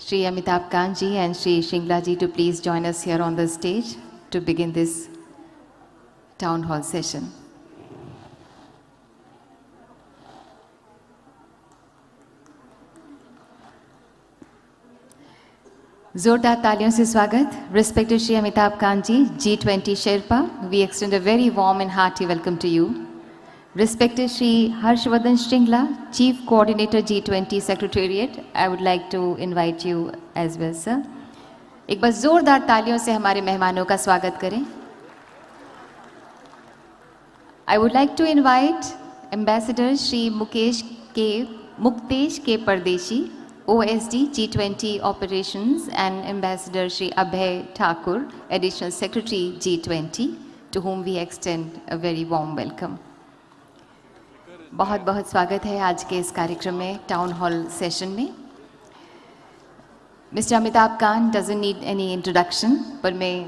Shri Amitabh Kanji and Shri Shingla ji to please join us here on the stage to begin this town hall session. जोरदार तालियों से स्वागत. Respected Shri Amitabh Kanji, G20 Sherpa, we extend a very warm and hearty welcome to you. Respected Shri Harshvardhan Shringla, Chief Coordinator G20 Secretariat, I would like to invite you as well, sir. एक बार जोरदार तालियों से हमारे मेहमानों का स्वागत करें. I would like to invite Ambassador Shri Muktesh K. Pardeshi, OSD G20 Operations, and Ambassador Shri Abhay Thakur, Additional Secretary G20, to whom we extend a very warm welcome. बहुत बहुत स्वागत है आज के इस कार्यक्रम में, टाउन हॉल सेशन में. Mister Amitabh Kant doesn't need any introduction, पर मैं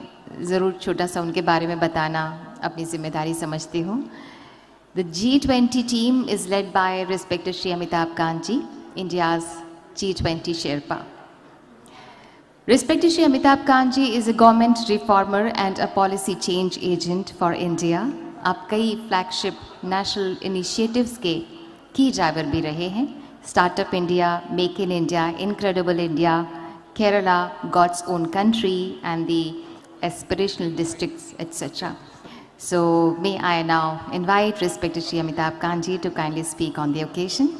ज़रूर छोटा सा उनके बारे में बताना अपनी जिम्मेदारी समझती हूँ. The G20 team is led by respected Shri Amitabh Kanji, India's G20 Sherpa. Respected Shri Amitabh Kanji is a government reformer and a policy change agent for India. आप कई फ्लैगशिप नेशनल इनिशिएटिव्स के की driver भी रहे हैं. Startup India, make in India, incredible India, Kerala, God's own country and the aspirational districts etc. So may I now invite respected Shri Amitabh Kanji to kindly speak on the occasion.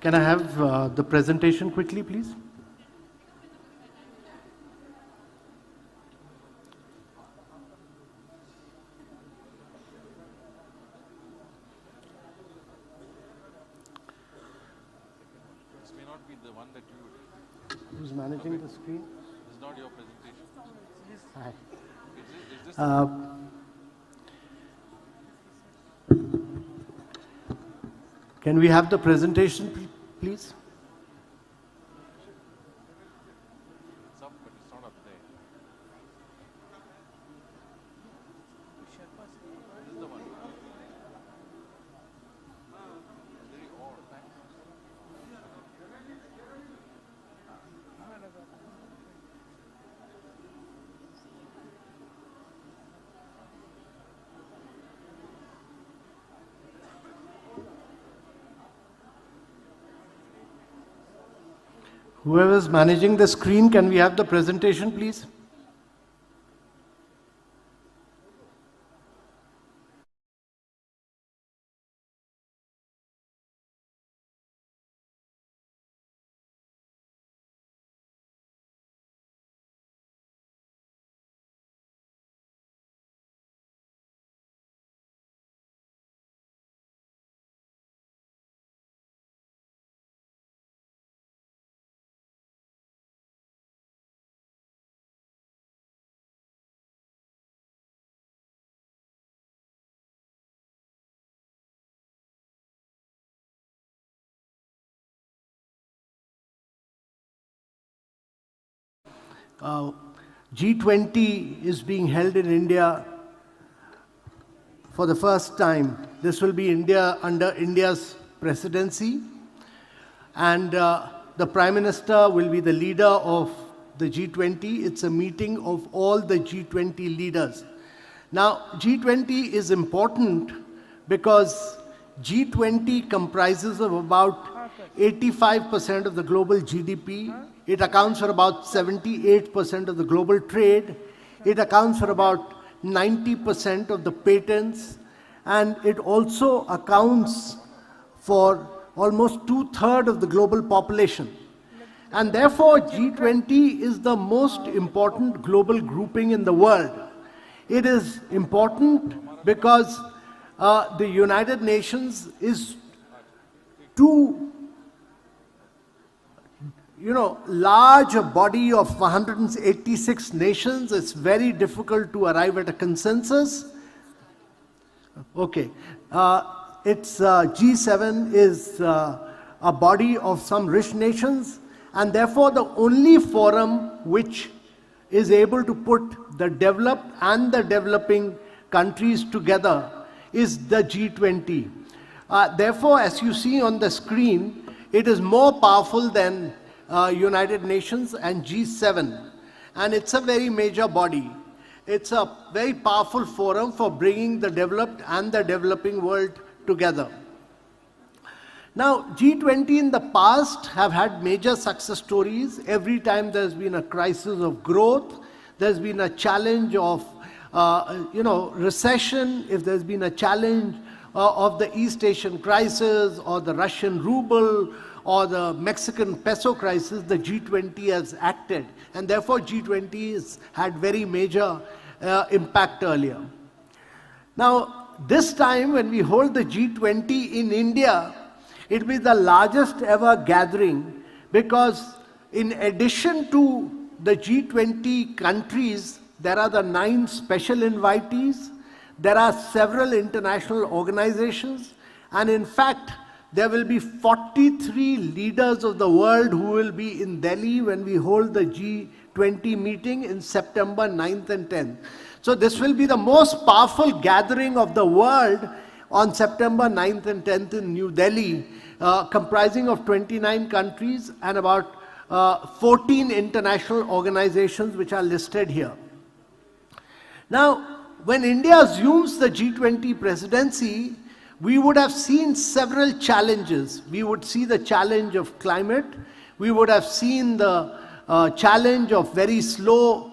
Can I have the presentation quickly, please? This may not be the one that you... Who's managing the screen? This is not your presentation. Hi. Is this Can we have the presentation, please? It's up, but it's not up there. This is the one. Very odd, thanks. Whoever is managing the screen, can we have the presentation, please? G20 is being held in India for the first time. This will be under India's presidency, and the Prime Minister will be the leader of the G20. It's a meeting of all the G20 leaders. Now, G20 is important because G20 comprises of about 85% of the global GDP. It accounts for about 78% of the global trade. It accounts for about 90% of the patents. And it also accounts for almost 2/3 of the global population. And therefore, G20 is the most important global grouping in the world. It is important because the United Nations is large body of 186 nations, it's very difficult to arrive at a consensus. Okay. It's G7 is a body of some rich nations, and therefore the only forum which is able to put the developed and the developing countries together is the G20. Therefore, as you see on the screen, it is more powerful than United Nations and G7, and it's a very major body. It's a very powerful forum for bringing the developed and the developing world together. Now, G20 in the past have had major success stories. Every time there's been a crisis of growth, there's been a challenge of recession, if there's been a challenge of the East Asian crisis or the Russian ruble or the Mexican peso crisis, the G20 has acted, and therefore G20 has had very major impact earlier. Now, this time when we hold the G20 in India, it will be the largest ever gathering, because in addition to the G20 countries, there are the 9 special invitees, there are several international organizations, and in fact, there will be 43 leaders of the world who will be in Delhi when we hold the G20 meeting in September 9th and 10th. So this will be the most powerful gathering of the world on September 9th and 10th in New Delhi, comprising of 29 countries and about 14 international organizations which are listed here. Now, when India assumes the G20 presidency, we would have seen several challenges. We would see the challenge of climate. We would have seen the challenge of very slow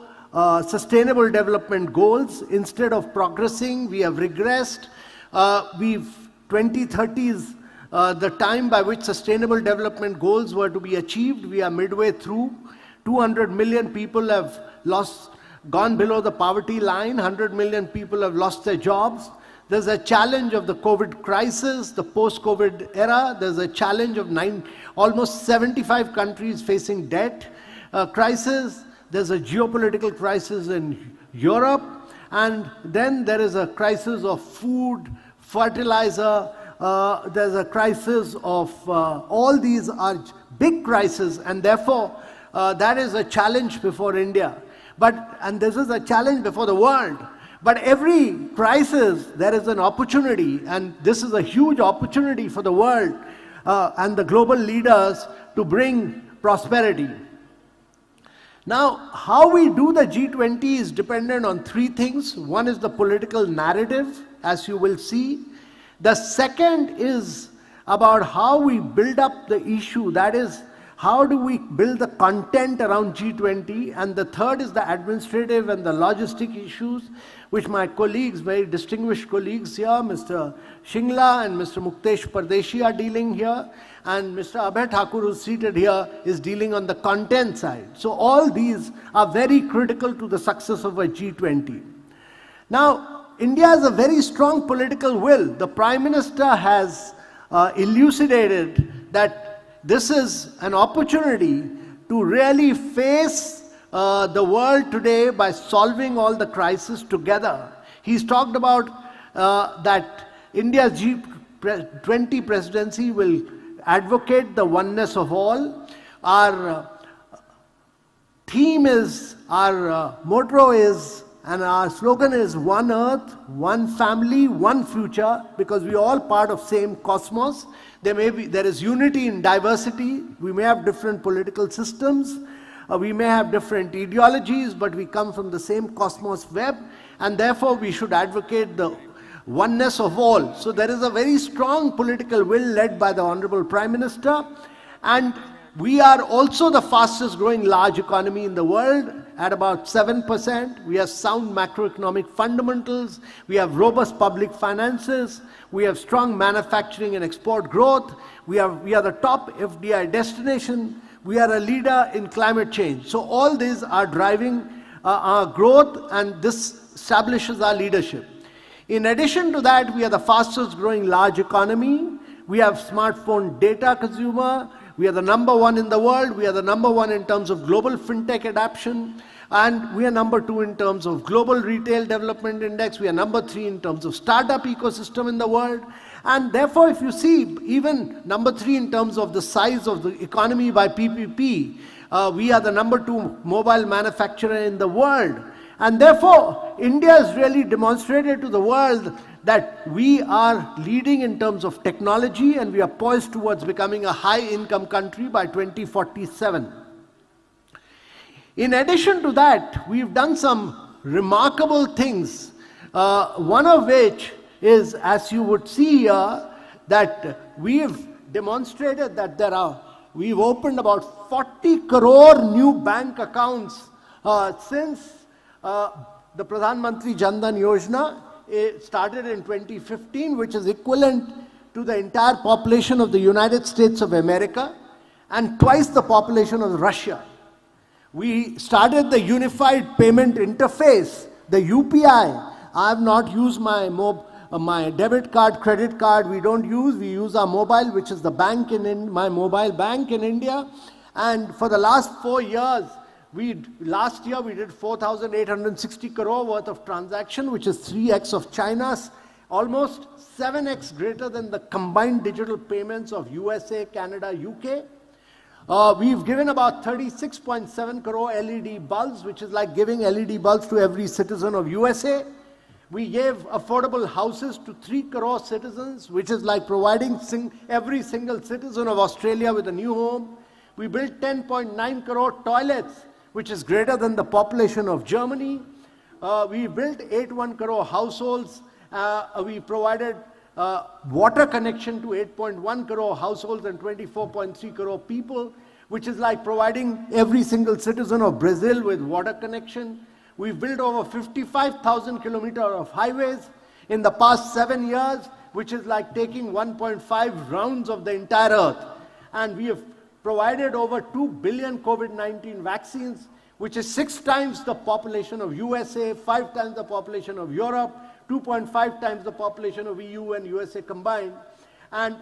sustainable development goals. Instead of progressing, we have regressed. 2030 is the time by which sustainable development goals were to be achieved. We are midway through. 200 million people have gone below the poverty line. 100 million people have lost their jobs. There's a challenge of the COVID crisis, the post-COVID era. There's a challenge of almost 75 countries facing debt crisis. There's a geopolitical crisis in Europe. And then there is a crisis of food, fertilizer. There's a crisis of, all these are big crises, and therefore that is a challenge before India. And this is a challenge before the world. But every crisis, there is an opportunity, and this is a huge opportunity for the world and the global leaders to bring prosperity. Now, how we do the G20 is dependent on 3 things. One is the political narrative, as you will see. The second is about how we build up the issue, that is, how do we build the content around G20? And the third is the administrative and the logistic issues, which my colleagues, very distinguished colleagues here, Mr. Shingla and Mr. Muktesh Pardeshi are dealing here, and Mr. Abhay Thakur, who's seated here, is dealing on the content side. So all these are very critical to the success of a G20. Now, India has a very strong political will. The Prime Minister has elucidated that this is an opportunity to really face the world today by solving all the crises together. He's talked about that India's G20 presidency will advocate the oneness of all. Our theme is, our motto is, and our slogan is one earth, one family, one future, because we are all part of same cosmos. There is unity in diversity. We may have different political systems, we may have different ideologies, but we come from the same cosmos web, and therefore we should advocate the oneness of all. So there is a very strong political will led by the Honorable Prime Minister, and we are also the fastest growing large economy in the world at about 7%. We have sound macroeconomic fundamentals. We have robust public finances. We have strong manufacturing and export growth. We are the top FDI destination. We are a leader in climate change. So all these are driving our growth, and this establishes our leadership. In addition to that, we are the fastest growing large economy. We have smartphone data consumer. We are the number one in the world. We are the number one in terms of global fintech adoption. And we are number 2 in terms of global retail development index. We are number 3 in terms of startup ecosystem in the world. And therefore, if you see, even number 3 in terms of the size of the economy by PPP, we are the number 2 mobile manufacturer in the world. And therefore, India has really demonstrated to the world that we are leading in terms of technology, and we are poised towards becoming a high-income country by 2047. In addition to that, we've done some remarkable things, one of which is, as you would see here, that we've demonstrated that we've opened about 40 crore new bank accounts since the Pradhan Mantri Jan Dhan Yojana started in 2015, which is equivalent to the entire population of the United States of America and twice the population of Russia. We started the Unified Payment Interface, the UPI. I have not used my debit card, credit card, we use our mobile, which is the bank my mobile bank in India. And for the last 4 years, last year we did 4,860 crore worth of transaction, which is 3x of China's, almost 7x greater than the combined digital payments of USA, Canada, UK. We've given about 36.7 crore LED bulbs, which is like giving LED bulbs to every citizen of USA. We gave affordable houses to 3 crore citizens, which is like providing every single citizen of Australia with a new home. We built 10.9 crore toilets, which is greater than the population of Germany. We built 81 crore households. We provided water connection to 8.1 crore households and 24.3 crore people, which is like providing every single citizen of Brazil with water connection. We've built over 55,000 kilometers of highways in the past 7 years, which is like taking 1.5 rounds of the entire earth. And we have provided over 2 billion COVID-19 vaccines, which is 6 times the population of USA, 5 times the population of Europe, 2.5 times the population of EU and USA combined. And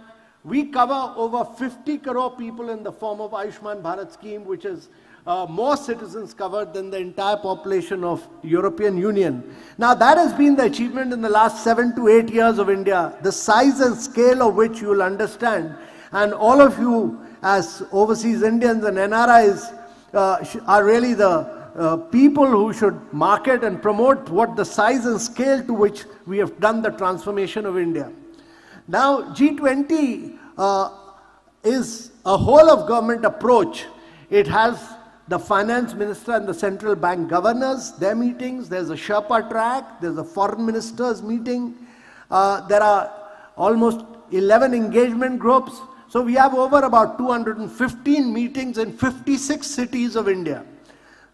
we cover over 50 crore people in the form of Ayushman Bharat scheme, which is more citizens covered than the entire population of European Union. Now that has been the achievement in the last 7 to 8 years of India, the size and scale of which you will understand. And all of you as overseas Indians and NRIs are really the people who should market and promote what the size and scale to which we have done the transformation of India. Now G20 is a whole of government approach. It has the finance minister and the central bank governors, their meetings, there's a Sherpa track, there's a foreign ministers meeting, there are almost 11 engagement groups. So we have over about 215 meetings in 56 cities of India.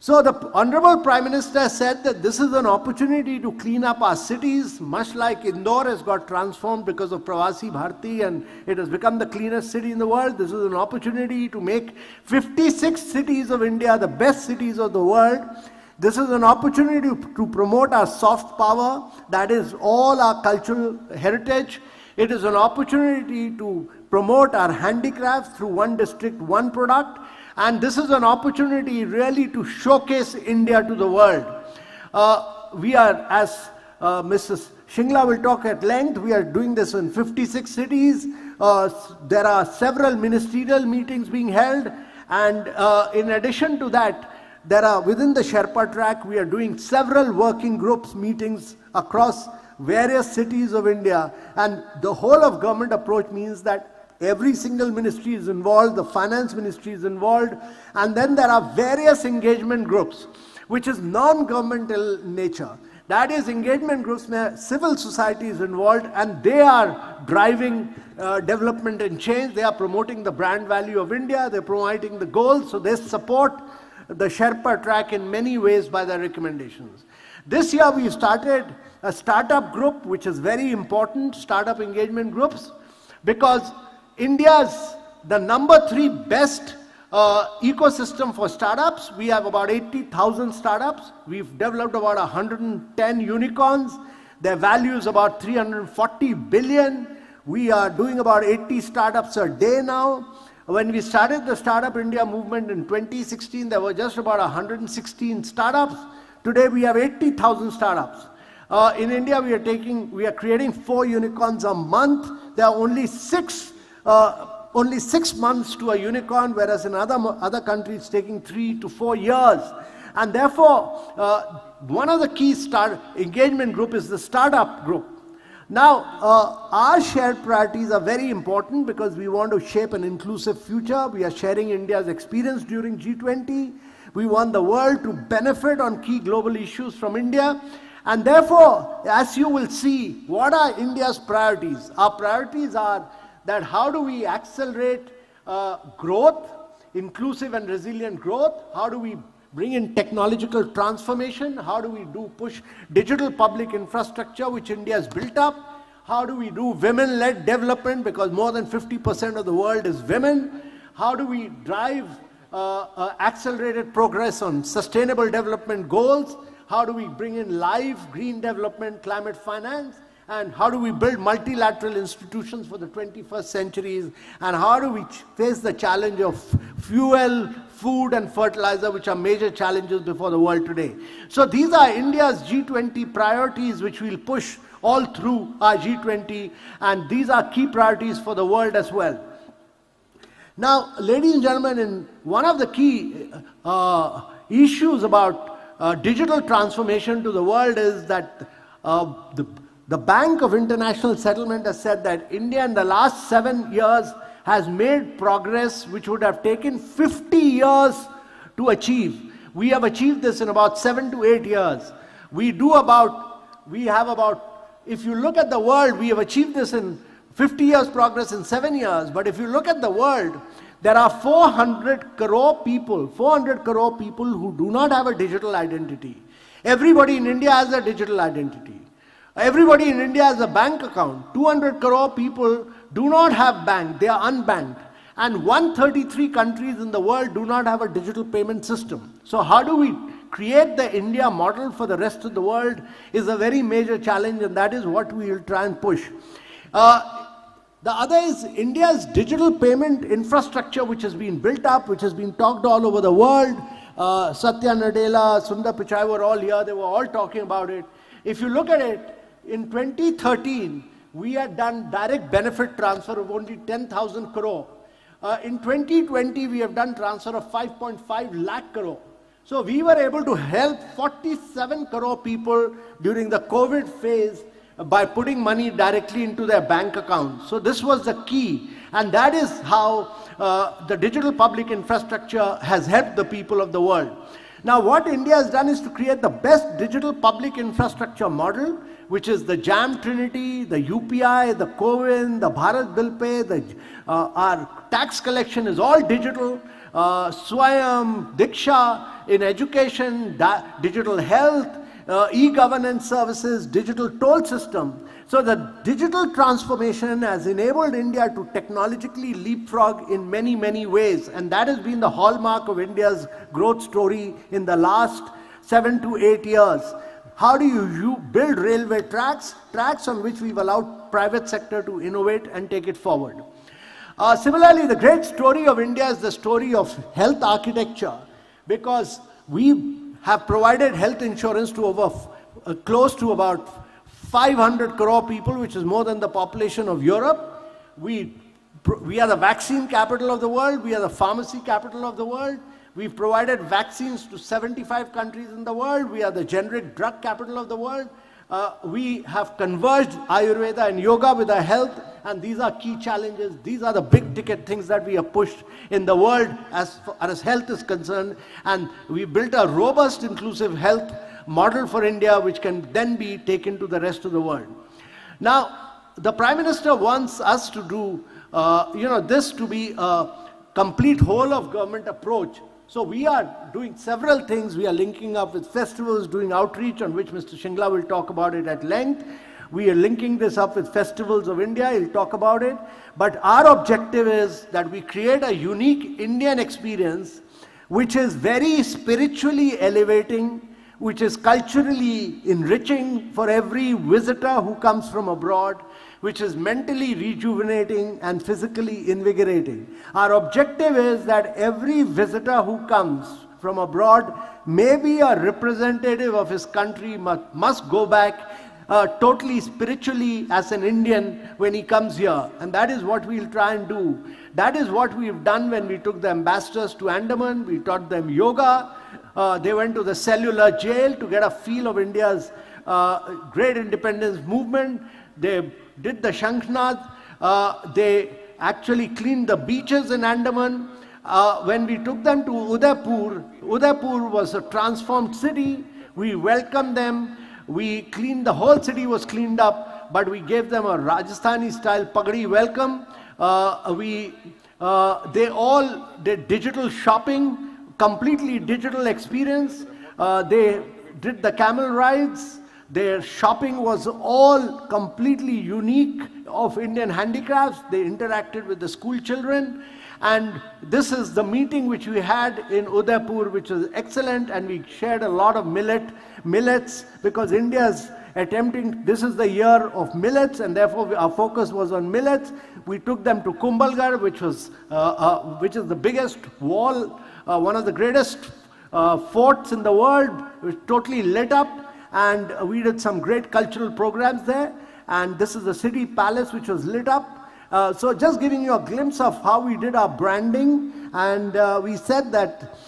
So the Honorable Prime Minister said that this is an opportunity to clean up our cities, much like Indore has got transformed because of Pravasi, Bharatiya, and it has become the cleanest city in the world. This is an opportunity to make 56 cities of India the best cities of the world. This is an opportunity to promote our soft power, that is all our cultural heritage. It is an opportunity to promote our handicrafts through one district, one product. And this is an opportunity really to showcase India to the world. We are, as Mrs. Shingla will talk at length, we are doing this in 56 cities. There are several ministerial meetings being held. And in addition to that, there are within the Sherpa track, we are doing several working groups meetings across various cities of India. And the whole of government approach means that every single ministry is involved, the finance ministry is involved, and then there are various engagement groups, which is non-governmental nature. That is engagement groups where civil society is involved and they are driving development and change. They are promoting the brand value of India, they're promoting the goals, so they support the Sherpa track in many ways by their recommendations. This year we started a startup group, which is very important, startup engagement groups, because India's the number 3 best ecosystem for startups. We have about 80,000 startups. We've developed about 110 unicorns. Their value is about 340 billion. We are doing about 80 startups a day now. When we started the Startup India movement in 2016, there were just about 116 startups. Today we have 80,000 startups. In India, we are creating 4 unicorns a month. There are only 6 months to a unicorn, whereas in other countries it's taking 3 to 4 years. And therefore, one of the key engagement group is the startup group. Now, our shared priorities are very important because we want to shape an inclusive future. We are sharing India's experience during G20. We want the world to benefit on key global issues from India. And therefore, as you will see, what are India's priorities? Our priorities are that how do we accelerate growth, inclusive and resilient growth? How do we bring in technological transformation? How do we push digital public infrastructure, which India has built up? How do we do women-led development, because more than 50% of the world is women? How do we drive accelerated progress on sustainable development goals? How do we bring in live green development, climate finance? And how do we build multilateral institutions for the 21st centuries? And how do we face the challenge of fuel, food and fertilizer, which are major challenges before the world today? So these are India's G20 priorities, which we'll push all through our G20, and these are key priorities for the world as well. Now, ladies and gentlemen, in one of the key issues about digital transformation to the world is that the Bank of International Settlement has said that India in the last 7 years has made progress which would have taken 50 years to achieve. We have achieved this in about 7 to 8 years. If you look at the world, we have achieved this in 50 years progress in 7 years. But if you look at the world, there are 400 crore people who do not have a digital identity. Everybody in India has a digital identity. Everybody in India has a bank account. 200 crore people do not have bank, they are unbanked. And 133 countries in the world do not have a digital payment system. So how do we create the India model for the rest of the world is a very major challenge, and that is what we will try and push. The other is India's digital payment infrastructure, which has been built up, which has been talked all over the world. Satya Nadella, Sundar Pichai were all here, they were all talking about it. If you look at it, in 2013, we had done direct benefit transfer of only 10,000 crore. In 2020, we have done transfer of 5.5 lakh crore. So we were able to help 47 crore people during the COVID phase by putting money directly into their bank account. So this was the key. And that is how the digital public infrastructure has helped the people of the world. Now what India has done is to create the best digital public infrastructure model, which is the JAM Trinity, the UPI, the CoWIN, the Bharat Bill Pay, our tax collection is all digital, Swayam, Diksha, in education, digital health, e-governance services, digital toll system. So the digital transformation has enabled India to technologically leapfrog in many, many ways. And that has been the hallmark of India's growth story in the last 7 to 8 years. How do you build railway tracks on which we've allowed private sector to innovate and take it forward. Similarly, the great story of India is the story of health architecture, because we have provided health insurance to over close to about 500 crore people, which is more than the population of Europe. We are the vaccine capital of the world. We are the pharmacy capital of the world. We've provided vaccines to 75 countries in the world. We are the generic drug capital of the world. We have converged Ayurveda and yoga with our health, and these are key challenges. These are the big ticket things that we have pushed in the world as far as health is concerned, and we built a robust inclusive health model for India, which can then be taken to the rest of the world. Now, the Prime Minister wants us to do, this to be a complete whole of government approach. So we are doing several things. We are linking up with festivals, doing outreach, on which Mr. Shingla will talk about it at length. We are linking this up with festivals of India. He'll talk about it. But our objective is that we create a unique Indian experience, which is very spiritually elevating, which is culturally enriching for every visitor who comes from abroad, which is mentally rejuvenating and physically invigorating. Our objective is that every visitor who comes from abroad may be a representative of his country, must go back totally spiritually as an Indian when he comes here. And that is what we'll try and do. That is what we've done when we took the ambassadors to Andaman. We taught them yoga. They went to the cellular jail to get a feel of India's great independence movement. They did the Shankhnad. They actually cleaned the beaches in Andaman. When we took them to Udaipur, Udaipur was a transformed city. We welcomed them. We cleaned, the whole city was cleaned up, but we gave them a Rajasthani style pagadi welcome. They all did digital shopping, completely digital experience. They did the camel rides. Their shopping was all completely unique of Indian handicrafts. They interacted with the school children. And this is the meeting which we had in Udaipur, which was excellent, and we shared a lot of millets, because India's attempting, this is the year of millets, and therefore our focus was on millets. We took them to Kumbhalgarh, which is the biggest wall, one of the greatest forts in the world, which totally lit up, and we did some great cultural programs there. And this is the city palace, which was lit up. So just giving you a glimpse of how we did our branding, and we said that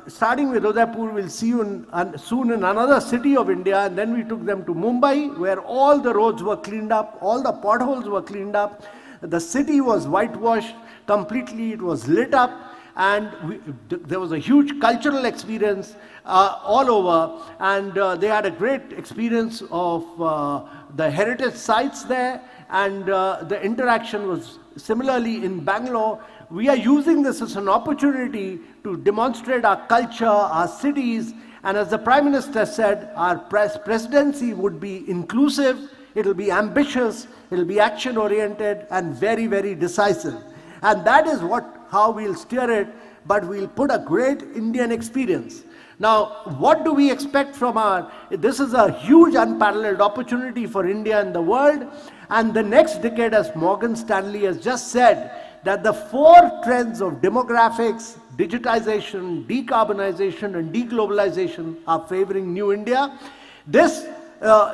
starting with Udaipur, we'll see you soon in another city of India, and then we took them to Mumbai, where all the roads were cleaned up, all the potholes were cleaned up, the city was whitewashed completely, it was lit up, and there was a huge cultural experience all over, and they had a great experience of the heritage sites there, and the interaction was similarly in Bangalore. We are using this as an opportunity to demonstrate our culture, our cities, and as the Prime Minister said, our presidency would be inclusive, it will be ambitious, it will be action-oriented, and very, very decisive. And that is how we'll steer it, but we'll put a great Indian experience. Now, what do we expect from this is a huge unparalleled opportunity for India and the world, and the next decade, as Morgan Stanley has just said, that the 4 trends of demographics, digitization, decarbonization, and deglobalization are favoring New India. This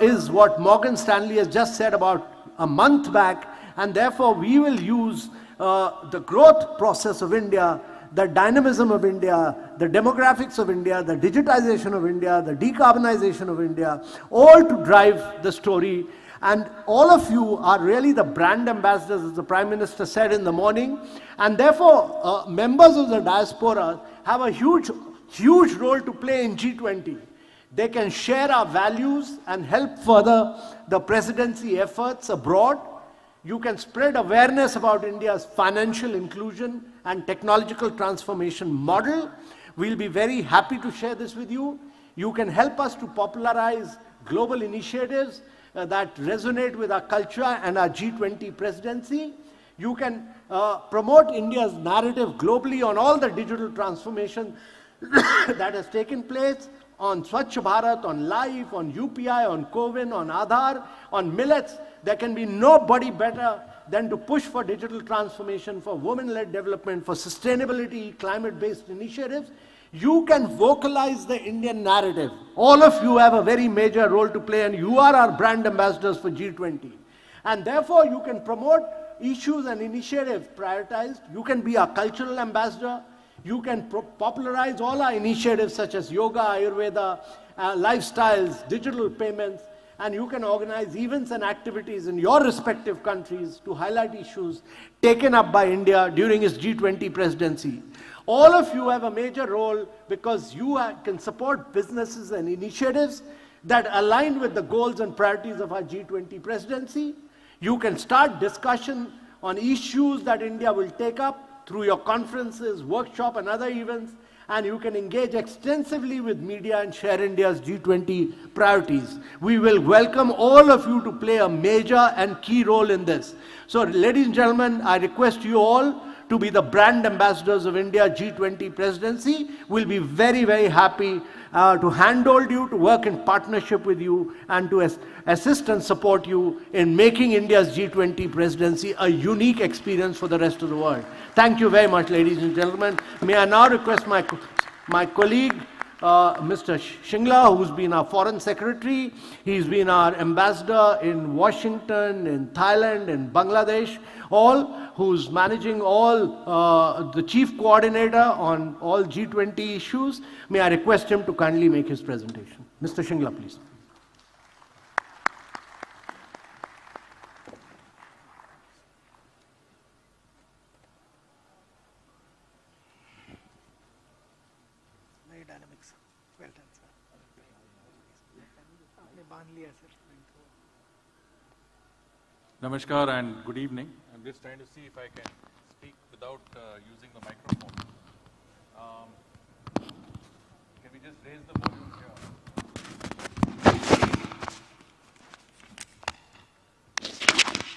is what Morgan Stanley has just said about a month back, and therefore we will use the growth process of India, the dynamism of India, the demographics of India, the digitization of India, the decarbonization of India, all to drive the story. And all of you are really the brand ambassadors, as the Prime Minister said in the morning. And therefore, members of the diaspora have a huge role to play in G20. They can share our values and help further the presidency efforts abroad. You can spread awareness about India's financial inclusion and technological transformation model. We'll be very happy to share this with you. You can help us to popularize global initiatives that resonate with our culture and our G20 presidency. You can promote India's narrative globally on all the digital transformation that has taken place, on Swachh Bharat, on Life, on UPI, on CoWIN, on Aadhaar, on millets. There can be nobody better than to push for digital transformation, for women-led development, for sustainability, climate-based initiatives. You can vocalize the Indian narrative. All of you have a very major role to play, and you are our brand ambassadors for G20. And therefore, you can promote issues and initiatives prioritized. You can be our cultural ambassador. You can popularize all our initiatives such as yoga, Ayurveda, lifestyles, digital payments, and you can organize events and activities in your respective countries to highlight issues taken up by India during its G20 presidency. All of you have a major role because you can support businesses and initiatives that align with the goals and priorities of our G20 presidency. You can start discussion on issues that India will take up through your conferences, workshop, and other events, and you can engage extensively with media and share India's G20 priorities. We will welcome all of you to play a major and key role in this. So, ladies and gentlemen, I request you all to be the brand ambassadors of India G20 presidency. We'll be very, very happy to handhold you, to work in partnership with you, and to assist and support you in making India's G20 presidency a unique experience for the rest of the world. Thank you very much, ladies and gentlemen. May I now request my colleague, Mr. Shingla, who's been our Foreign Secretary. He's been our ambassador in Washington, in Thailand, in Bangladesh, who's managing all, the chief coordinator on all G20 issues. May I request him to kindly make his presentation. Mr. Shingla, please. Very dynamic, sir. Well done, sir. Namaskar and good evening. I'm just trying to see if I can speak without using the microphone. Can we just raise the volume here?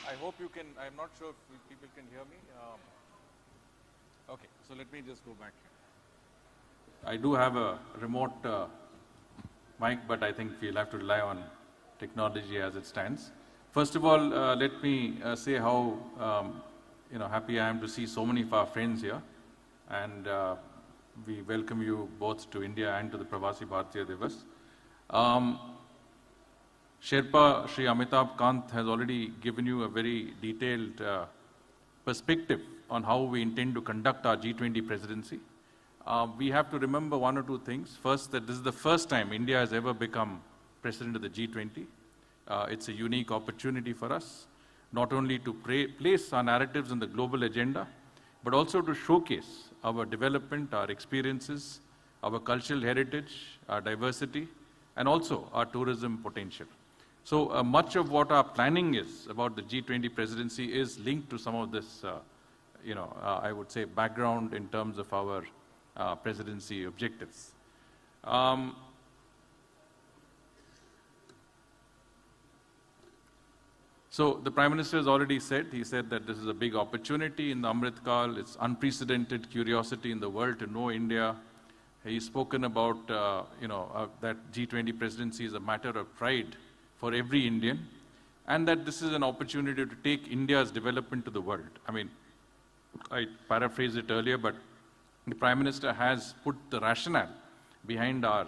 I hope you can, I'm not sure if people can hear me. Okay, so let me just go back here. I do have a remote mic, but I think we'll have to rely on technology as it stands. First of all, let me say how happy I am to see so many of our friends here, and we welcome you both to India and to the Pravasi Bharatiya Divas. Sherpa Shri Amitabh Kant has already given you a very detailed perspective on how we intend to conduct our G20 presidency. We have to remember one or two things. First, that this is the first time India has ever become president of the G20. It's a unique opportunity for us, not only to place our narratives on the global agenda, but also to showcase our development, our experiences, our cultural heritage, our diversity, and also our tourism potential. So much of what our planning is about the G20 presidency is linked to some of this, I would say, background in terms of our presidency objectives. So the Prime Minister has already said, he said that this is a big opportunity in the Amrit Kal. It's unprecedented curiosity in the world to know India. He's spoken about, that G20 presidency is a matter of pride for every Indian, and that this is an opportunity to take India's development to the world. I mean, I paraphrased it earlier, but the Prime Minister has put the rationale behind our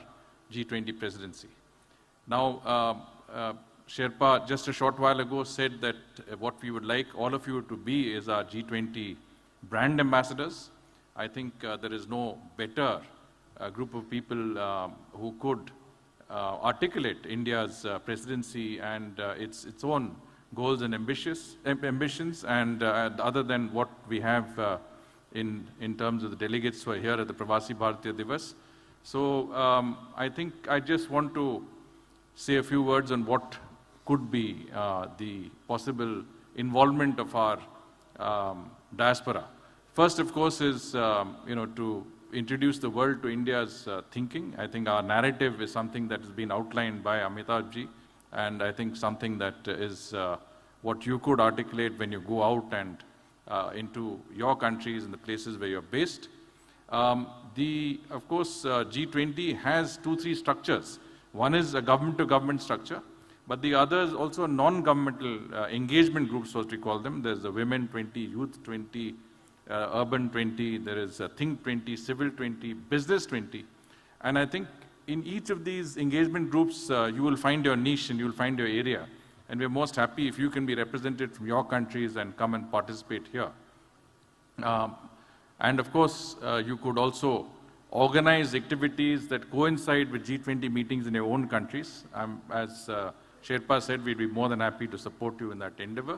G20 presidency. Now, Sherpa, just a short while ago, said that what we would like all of you to be is our G20 brand ambassadors. I think there is no better group of people who could articulate India's presidency and its own goals and ambitions, and other than what we have in terms of the delegates who are here at the Pravasi Bharatiya Divas. So I think I just want to say a few words on what could be the possible involvement of our diaspora. First, of course, is to introduce the world to India's thinking. I think our narrative is something that has been outlined by Amitabh ji, and I think something that is what you could articulate when you go out and into your countries and the places where you're based. Of course, G20 has 2-3 structures. One is a government-to-government structure, but the other is also non-governmental engagement groups, what we call them. There's the Women 20, Youth 20, Urban 20, there is a Think 20, Civil 20, Business 20. And I think in each of these engagement groups, you will find your niche and you will find your area. And we're most happy if you can be represented from your countries and come and participate here. And of course, you could also organize activities that coincide with G20 meetings in your own countries. As Sherpa said, we'd be more than happy to support you in that endeavor.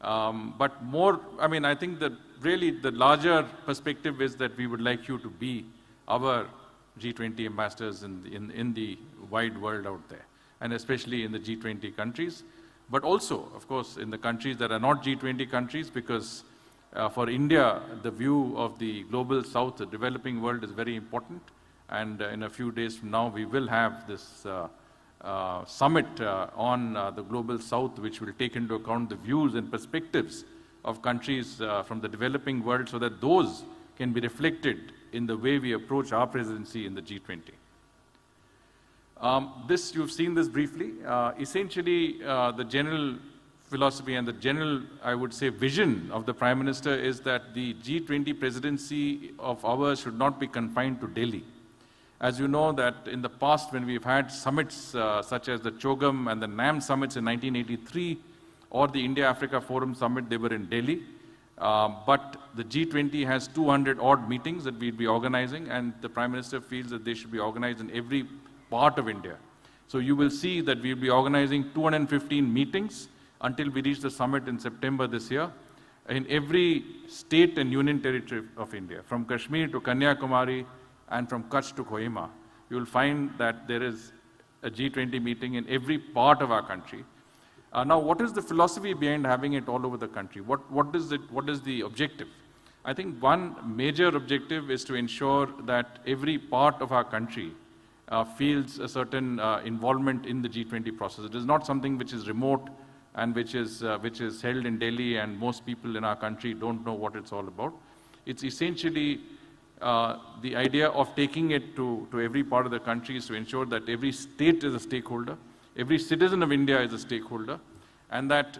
But more, I think that really the larger perspective is that we would like you to be our G20 ambassadors in the wide world out there, and especially in the G20 countries, but also, of course, in the countries that are not G20 countries, because for India, the view of the global south, the developing world, is very important. And in a few days from now, we will have this summit on the global south, which will take into account the views and perspectives of countries from the developing world so that those can be reflected in the way we approach our presidency in the G20. You've seen this briefly. Essentially, the general philosophy and the general, I would say, vision of the Prime Minister is that the G20 presidency of ours should not be confined to Delhi. As you know that in the past when we've had summits such as the CHOGM and the NAM summits in 1983 or the India-Africa Forum Summit, they were in Delhi. But the G20 has 200 odd meetings that we'll be organizing, and the Prime Minister feels that they should be organized in every part of India. So you will see that we'll be organizing 215 meetings until we reach the summit in September this year in every state and union territory of India, from Kashmir to Kanyakumari and from Kutch to Kohima. You will find that there is a G20 meeting in every part of our country. Now, what is the philosophy behind having it all over the country? What is the objective? I think one major objective is to ensure that every part of our country feels a certain involvement in the G20 process. It is not something which is remote and which is held in Delhi and most people in our country don't know what it's all about. It's essentially the idea of taking it to every part of the country is to ensure that every state is a stakeholder, every citizen of India is a stakeholder, and that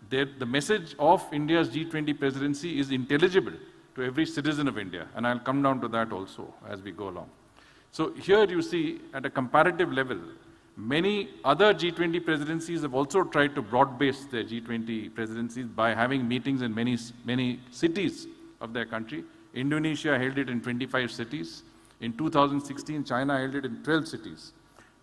the message of India's G20 presidency is intelligible to every citizen of India. And I'll come down to that also as we go along. So here you see, at a comparative level, many other G20 presidencies have also tried to broad-base their G20 presidencies by having meetings in many cities of their country. Indonesia held it in 25 cities. In 2016, China held it in 12 cities.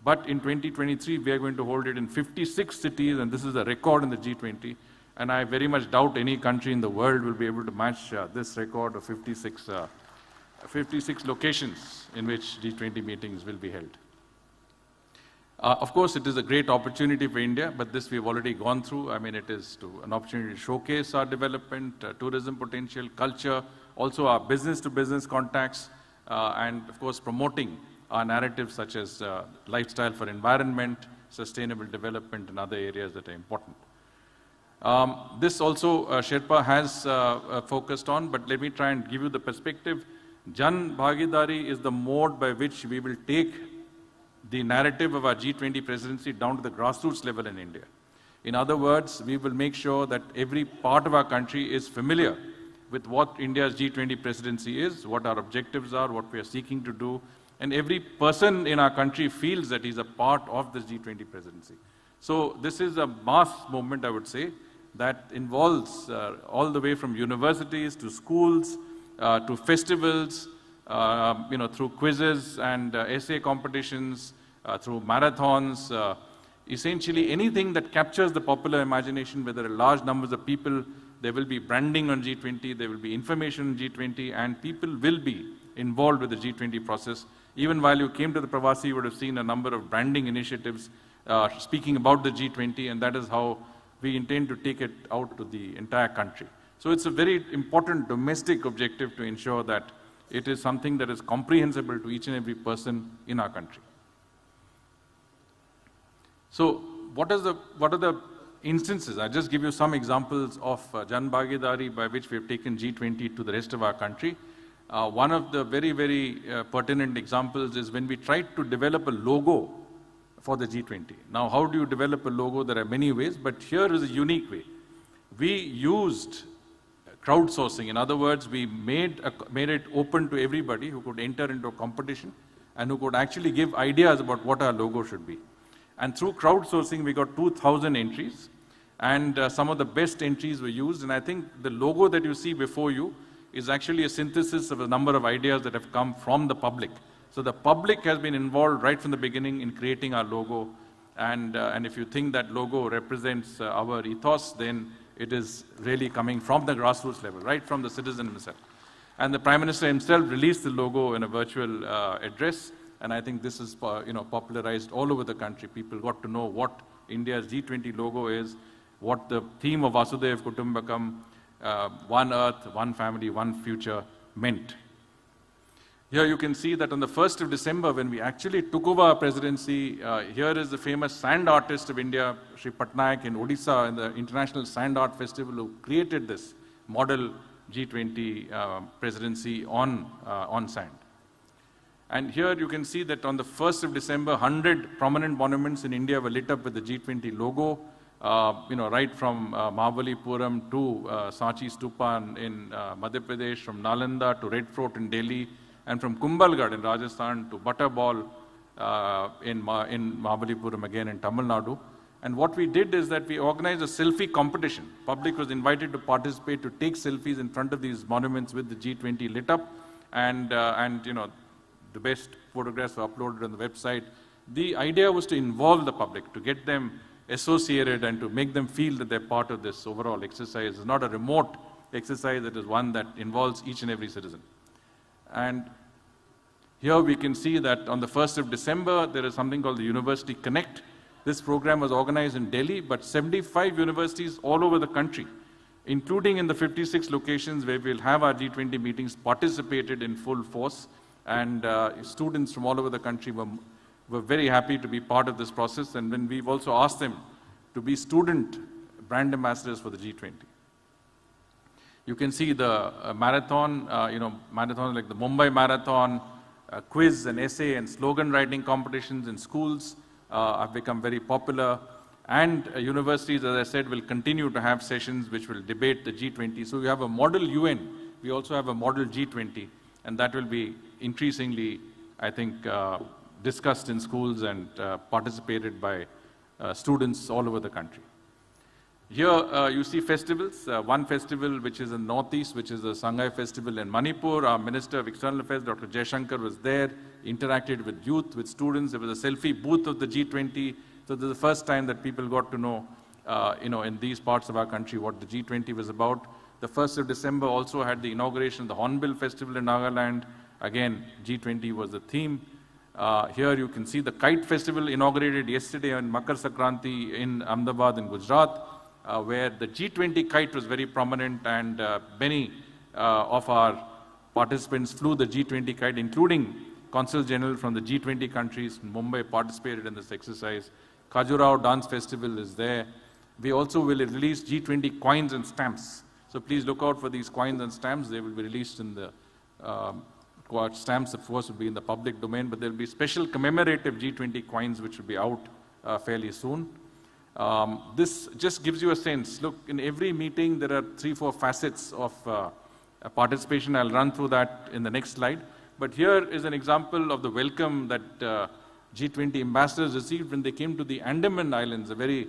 But in 2023, we are going to hold it in 56 cities, and this is a record in the G20. And I very much doubt any country in the world will be able to match this record of 56 locations in which G20 meetings will be held. Of course, it is a great opportunity for India, but this we've already gone through. I mean, it is an opportunity to showcase our development, tourism potential, culture, also our business-to-business contacts, and of course, promoting our narratives such as lifestyle for environment, sustainable development, and other areas that are important. This also Sherpa has focused on, but let me try and give you the perspective. Jan Bhagidari is the mode by which we will take the narrative of our G20 presidency down to the grassroots level in India. In other words, we will make sure that every part of our country is familiar with what India's G20 presidency is, what our objectives are, what we are seeking to do, and every person in our country feels that he's a part of this G20 presidency. So this is a mass movement, I would say, that involves all the way from universities to schools, to festivals, through quizzes and essay competitions, through marathons, essentially anything that captures the popular imagination, where there are large numbers of people. There will be branding on G20, there will be information on G20, and people will be involved with the G20 process. Even while you came to the Pravasi, you would have seen a number of branding initiatives speaking about the G20, and that is how we intend to take it out to the entire country. So it's a very important domestic objective to ensure that it is something that is comprehensible to each and every person in our country. So what are the instances? I'll just give you some examples of Jan Bhagidari by which we have taken G20 to the rest of our country. One of the very, very pertinent examples is when we tried to develop a logo for the G20. Now, how do you develop a logo? There are many ways, but here is a unique way. We used crowdsourcing. In other words, we made it open to everybody who could enter into a competition and who could actually give ideas about what our logo should be. And through crowdsourcing, we got 2,000 entries, and some of the best entries were used. And I think the logo that you see before you is actually a synthesis of a number of ideas that have come from the public. So the public has been involved right from the beginning in creating our logo. And if you think that logo represents our ethos, then it is really coming from the grassroots level, right from the citizen himself. And the Prime Minister himself released the logo in a virtual address. And I think this is popularized all over the country. People got to know what India's G20 logo is, what the theme of Vasudhaiva Kutumbakam, one earth, one family, one future meant. Here you can see that on the 1st of December, when we actually took over our presidency, here is the famous sand artist of India, Sri Patnaik in Odisha, in the International Sand Art Festival, who created this model G20 presidency on sand. And here you can see that on the 1st of December, 100 prominent monuments in India were lit up with the G20 logo, right from Mahabalipuram to Sanchi Stupa in Madhya Pradesh, from Nalanda to Red Fort in Delhi, and from Kumbhalgarh in Rajasthan to Butterball in Mahabalipuram again in Tamil Nadu. And what we did is that we organized a selfie competition. Public was invited to participate, to take selfies in front of these monuments with the G20 lit up, and the best photographs were uploaded on the website. The idea was to involve the public, to get them associated and to make them feel that they're part of this overall exercise. It's not a remote exercise, it is one that involves each and every citizen. And here we can see that on the 1st of December, there is something called the University Connect. This program was organized in Delhi, but 75 universities all over the country, including in the 56 locations where we'll have our G20 meetings, participated in full force. And students from all over the country were very happy to be part of this process. And when we've also asked them to be student brand ambassadors for the G20. You can see the marathon, marathons like the Mumbai Marathon, quiz and essay and slogan writing competitions in schools have become very popular. And universities, as I said, will continue to have sessions which will debate the G20. So we have a model UN, we also have a model G20, and that will be increasingly, I think, discussed in schools and participated by students all over the country. Here you see festivals. One festival which is in Northeast, which is the Sangai Festival in Manipur. Our Minister of External Affairs, Dr. Jaishankar, was there, interacted with youth, with students. There was a selfie booth of the G20. So this is the first time that people got to know, in these parts of our country what the G20 was about. The 1st of December also had the inauguration of the Hornbill Festival in Nagaland. Again, G20 was the theme. Here you can see the Kite Festival inaugurated yesterday on Makar Sankranti in Ahmedabad in Gujarat, where the G20 kite was very prominent, and many of our participants flew the G20 kite, including Consul General from the G20 countries in Mumbai participated in this exercise. Khajuraho Dance Festival is there. We also will release G20 coins and stamps. So please look out for these coins and stamps. They will be released in the stamps, of course, will be in the public domain, but there will be special commemorative G20 coins which will be out fairly soon. This just gives you a sense. Look, in every meeting there are 3-4 facets of participation. I'll run through that in the next slide. But here is an example of the welcome that G20 ambassadors received when they came to the Andaman Islands, a very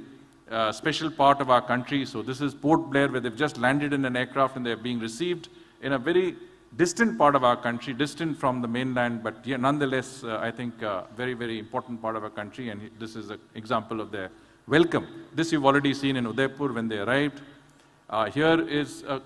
special part of our country. So this is Port Blair, where they've just landed in an aircraft and they're being received in a very distant part of our country, distant from the mainland, but nonetheless, I think, very, very important part of our country. And this is an example of their welcome. This you've already seen in Udaipur when they arrived. Here is a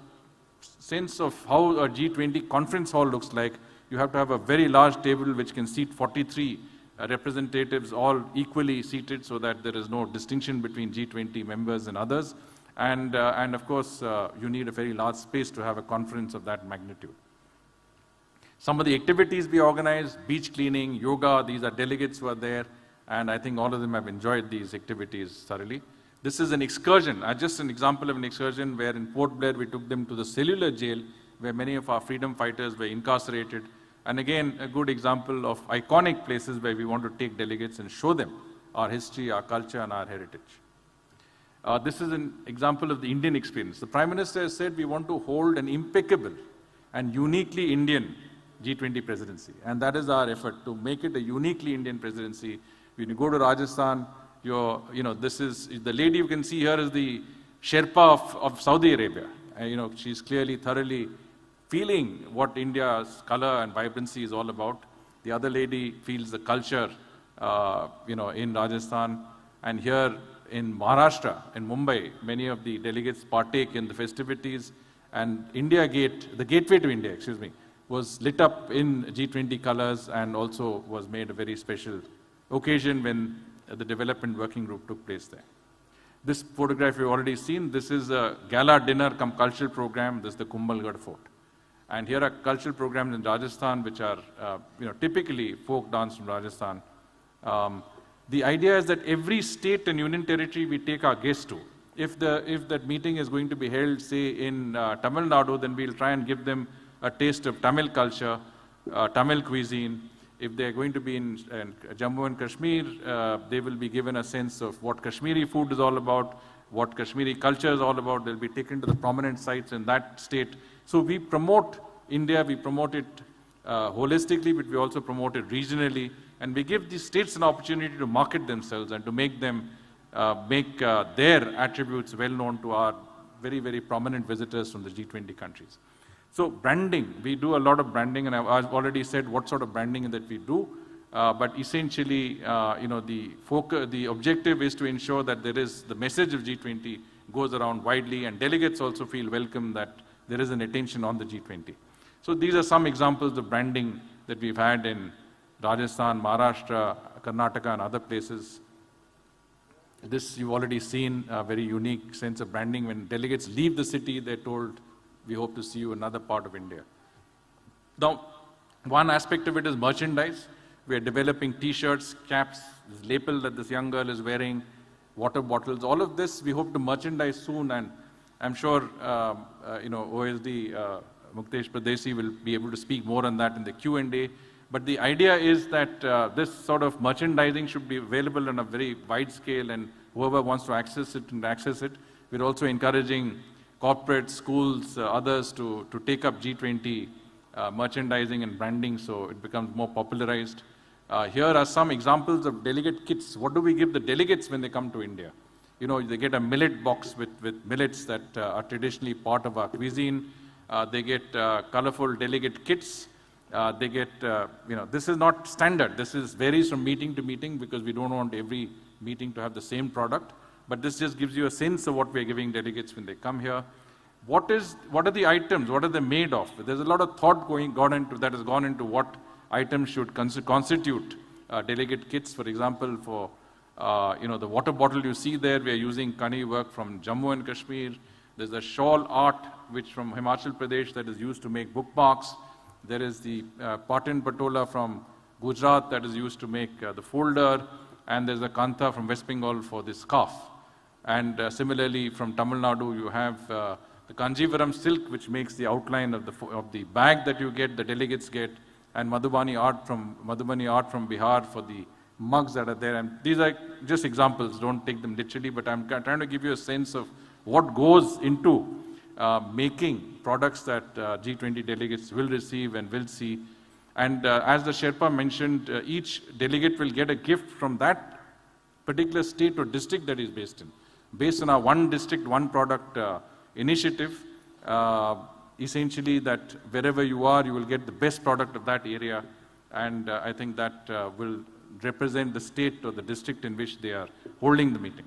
sense of how a G20 conference hall looks like. You have to have a very large table which can seat 43 representatives, all equally seated, so that there is no distinction between G20 members and others. And of course, you need a very large space to have a conference of that magnitude. Some of the activities we organized, beach cleaning, yoga, these are delegates who are there, and I think all of them have enjoyed these activities thoroughly. This is an excursion, just an example of an excursion where in Port Blair we took them to the cellular jail where many of our freedom fighters were incarcerated. And again, a good example of iconic places where we want to take delegates and show them our history, our culture, and our heritage. This is an example of the Indian experience. The Prime Minister has said we want to hold an impeccable and uniquely Indian G20 presidency. And that is our effort, to make it a uniquely Indian presidency. When you go to Rajasthan, this is, the lady you can see here is the Sherpa of Saudi Arabia. She's clearly, thoroughly feeling what India's color and vibrancy is all about. The other lady feels the culture, in Rajasthan. And here in Maharashtra, in Mumbai, many of the delegates partake in the festivities. And India Gate, the gateway to India, was lit up in G20 colors and also was made a very special occasion when the development working group took place there. This photograph you've already seen. This is a gala dinner cum cultural program. This is the Kumbhalgarh Fort. And here are cultural programs in Rajasthan, which are typically folk dance from Rajasthan. The idea is that every state and union territory we take our guests to, If that meeting is going to be held, say, in Tamil Nadu, then we'll try and give them a taste of Tamil culture, Tamil cuisine. If they're going to be in Jammu and Kashmir, they will be given a sense of what Kashmiri food is all about, what Kashmiri culture is all about. They'll be taken to the prominent sites in that state. So we promote India, we promote it holistically, but we also promote it regionally. And we give these states an opportunity to market themselves and to make them their attributes well known to our very, very prominent visitors from the G20 countries. So branding, we do a lot of branding, and I've already said what sort of branding that we do. But essentially, the objective is to ensure that the message of G20 goes around widely, and delegates also feel welcome that there is an attention on the G20. So these are some examples of branding that we've had in Rajasthan, Maharashtra, Karnataka, and other places. This you've already seen, a very unique sense of branding. When delegates leave the city, they're told, we hope to see you in another part of India. Now, one aspect of it is merchandise. We are developing T-shirts, caps, this lapel that this young girl is wearing, water bottles. All of this we hope to merchandise soon, and I'm sure OSD Muktesh Pradesi will be able to speak more on that in the Q&A. But the idea is that this sort of merchandising should be available on a very wide scale, and whoever wants to access it can access it. We're also encouraging corporates, schools, others to take up G20 merchandising and branding so it becomes more popularized. Here are some examples of delegate kits. What do we give the delegates when they come to India? You know, they get a millet box with millets that are traditionally part of our cuisine. They get colorful delegate kits. They get, this is not standard. This varies from meeting to meeting because we don't want every meeting to have the same product. But this just gives you a sense of what we're giving delegates when they come here. What are the items? What are they made of? There's a lot of thought that has gone into what items should constitute delegate kits. For example, for the water bottle you see there, we are using Kani work from Jammu and Kashmir. There's a shawl art which from Himachal Pradesh that is used to make bookmarks. There is the Patin Patola from Gujarat that is used to make the folder. And there's a Kantha from West Bengal for the scarf. And similarly, from Tamil Nadu, you have the Kanjivaram silk, which makes the outline of the bag that you get, the delegates get, and Madhubani art from Bihar for the mugs that are there. And these are just examples, don't take them literally, but I'm trying to give you a sense of what goes into making products that G20 delegates will receive and will see. And as the Sherpa mentioned, each delegate will get a gift from that particular state or district that he's based in. Based on our one district, one product initiative, essentially that wherever you are, you will get the best product of that area. And I think that will represent the state or the district in which they are holding the meeting.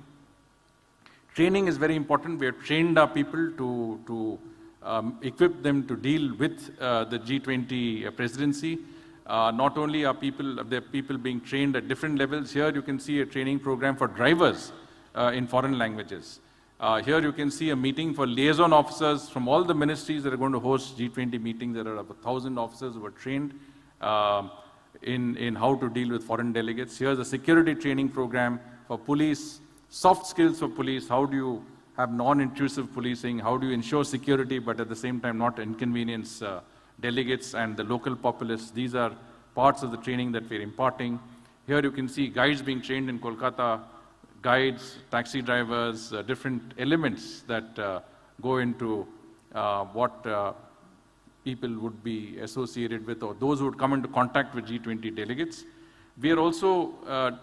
Training is very important. We have trained our people to equip them to deal with the G20 presidency. Not only are there people being trained at different levels. Here you can see a training program for drivers in foreign languages. Here you can see a meeting for liaison officers from all the ministries that are going to host G20 meetings. There are about 1,000 officers who are trained in how to deal with foreign delegates. Here's a security training program for police, soft skills for police. How do you have non-intrusive policing? How do you ensure security but at the same time not inconvenience delegates and the local populace? These are parts of the training that we're imparting. Here you can see guides being trained in Kolkata, guides, taxi drivers, different elements that go into what people would be associated with or those who would come into contact with G20 delegates. We are also,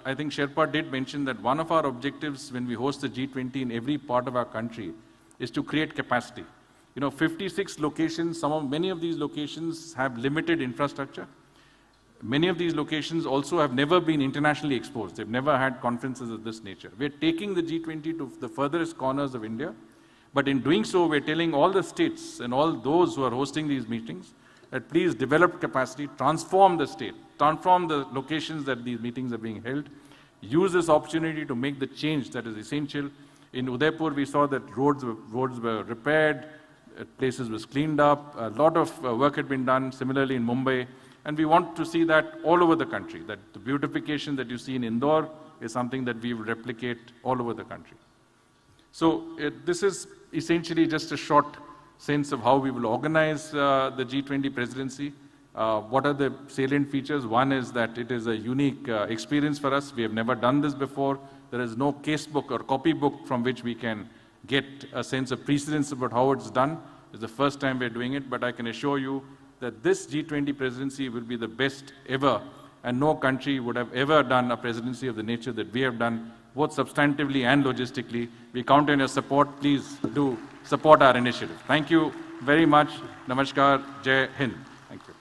I think Sherpa did mention that one of our objectives when we host the G20 in every part of our country is to create capacity. 56 locations, many of these locations have limited infrastructure. Many of these locations also have never been internationally exposed. They've never had conferences of this nature. We're taking the G20 to the furthest corners of India, but in doing so, we're telling all the states and all those who are hosting these meetings that please develop capacity, transform the state, transform the locations that these meetings are being held, use this opportunity to make the change that is essential. In Udaipur, we saw that roads were repaired, places was cleaned up, a lot of work had been done, similarly in Mumbai, and we want to see that all over the country, that the beautification that you see in Indore is something that we will replicate all over the country. So this is essentially just a short sense of how we will organize the G20 presidency. What are the salient features? One is that it is a unique experience for us. We have never done this before. There is no casebook or copybook from which we can get a sense of precedence about how it's done. It's the first time we're doing it, but I can assure you that this G20 presidency will be the best ever, and no country would have ever done a presidency of the nature that we have done, both substantively and logistically. We count on your support. Please do support our initiative. Thank you very much. Namaskar. Jai Hind. Thank you.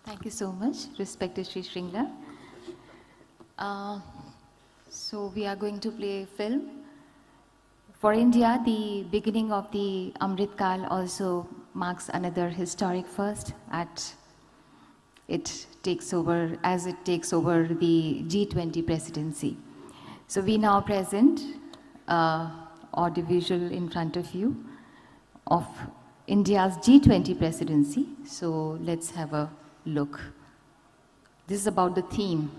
Thank you so much, respected Shri Shringla. So we are going to play a film. For India, the beginning of the Amrit Kal also marks another historic first as it takes over the G20 presidency. So we now present audiovisual in front of you of India's G20 presidency. So let's have a look. This is about the theme.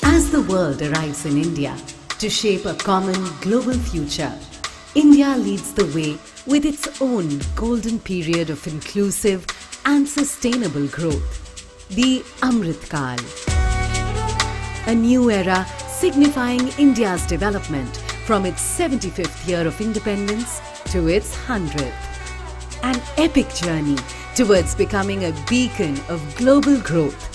As the world arrives in India to shape a common global future, India leads the way with its own golden period of inclusive and sustainable growth, the Amrit Kal. A new era signifying India's development from its 75th year of independence to its 100th. An epic journey towards becoming a beacon of global growth.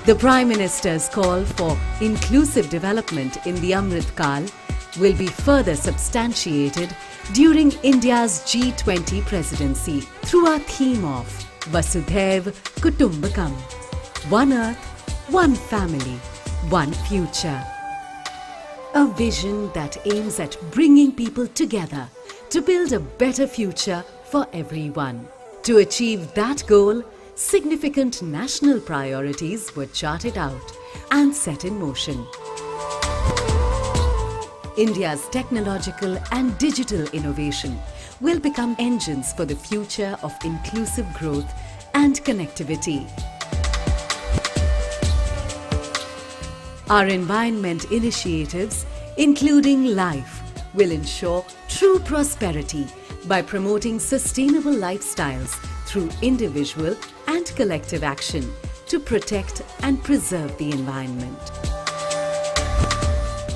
The Prime Minister's call for inclusive development in the Amrit Kal will be further substantiated during India's G20 presidency through our theme of Vasudhaiv Kutumbakam. One Earth, one family, one future. A vision that aims at bringing people together to build a better future for everyone. To achieve that goal, significant national priorities were charted out and set in motion. India's technological and digital innovation will become engines for the future of inclusive growth and connectivity. Our environment initiatives, including LIFE, will ensure true prosperity by promoting sustainable lifestyles through individual and collective action to protect and preserve the environment.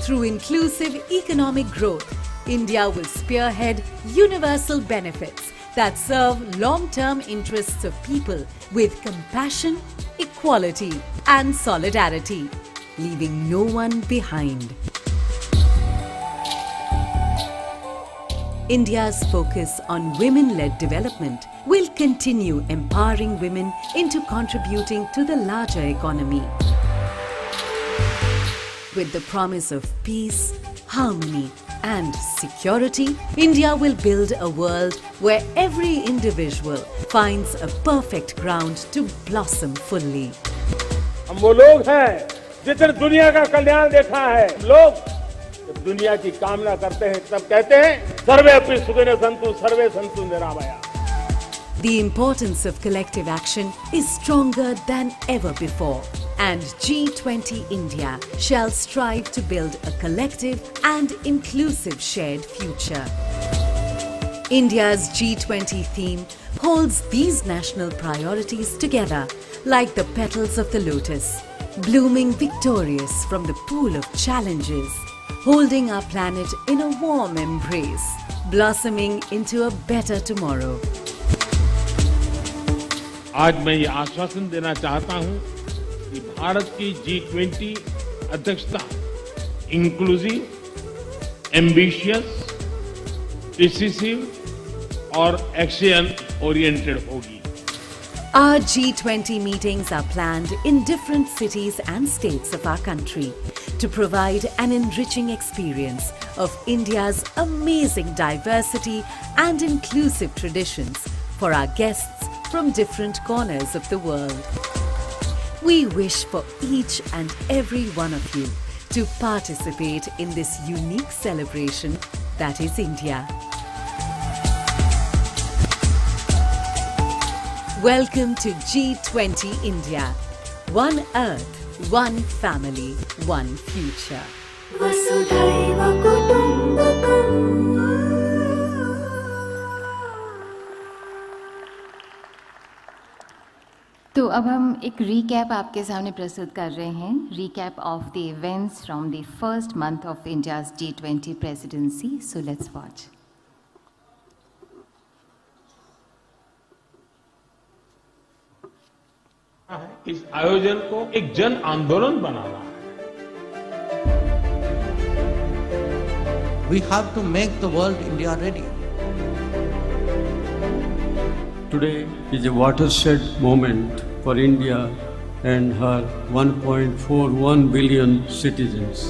Through inclusive economic growth, India will spearhead universal benefits that serve long-term interests of people with compassion, equality and solidarity, leaving no one behind. India's focus on women-led development will continue empowering women into contributing to the larger economy. With the promise of peace, harmony and security, India will build a world where every individual finds a perfect ground to blossom fully. हम वो लोग हैं जिसने दुनिया का कल्याण देखा है। लोग जब दुनिया की कामना करते हैं तब कहते हैं सर्वे अपि सुखिनः सन्तु सर्वे सन्तु निरामया। The importance of collective action is stronger than ever before, and G20 India shall strive to build a collective and inclusive shared future. India's G20 theme holds these national priorities together like the petals of the lotus, blooming victorious from the pool of challenges, holding our planet in a warm embrace, blossoming into a better tomorrow. आज मैं ये आश्वासन देना चाहता हूं कि भारत की G20 अध्यक्षता इंक्लूसिव, एम्बिशियस, डिसिसिव और एक्शन ओरिएंटेड होगी। Our G20 meetings are planned in different cities and states of our country to provide an enriching experience of India's amazing diversity and inclusive traditions for our guests from different corners of the world. We wish for each and every one of you to participate in this unique celebration that is India. Welcome to G20 India. One Earth, one family, one future. Vasudhaiva Kutumbakam. तो अब हम एक recap आपके सामने प्रस्तुत कर रहे हैं, recap of the events from the first month of India's G20 presidency. So let's watch. इस आयोजन को एक जन आंदोलन बनाना है. We have to make the world India ready. Today is a watershed moment for India and her 1.41 billion citizens.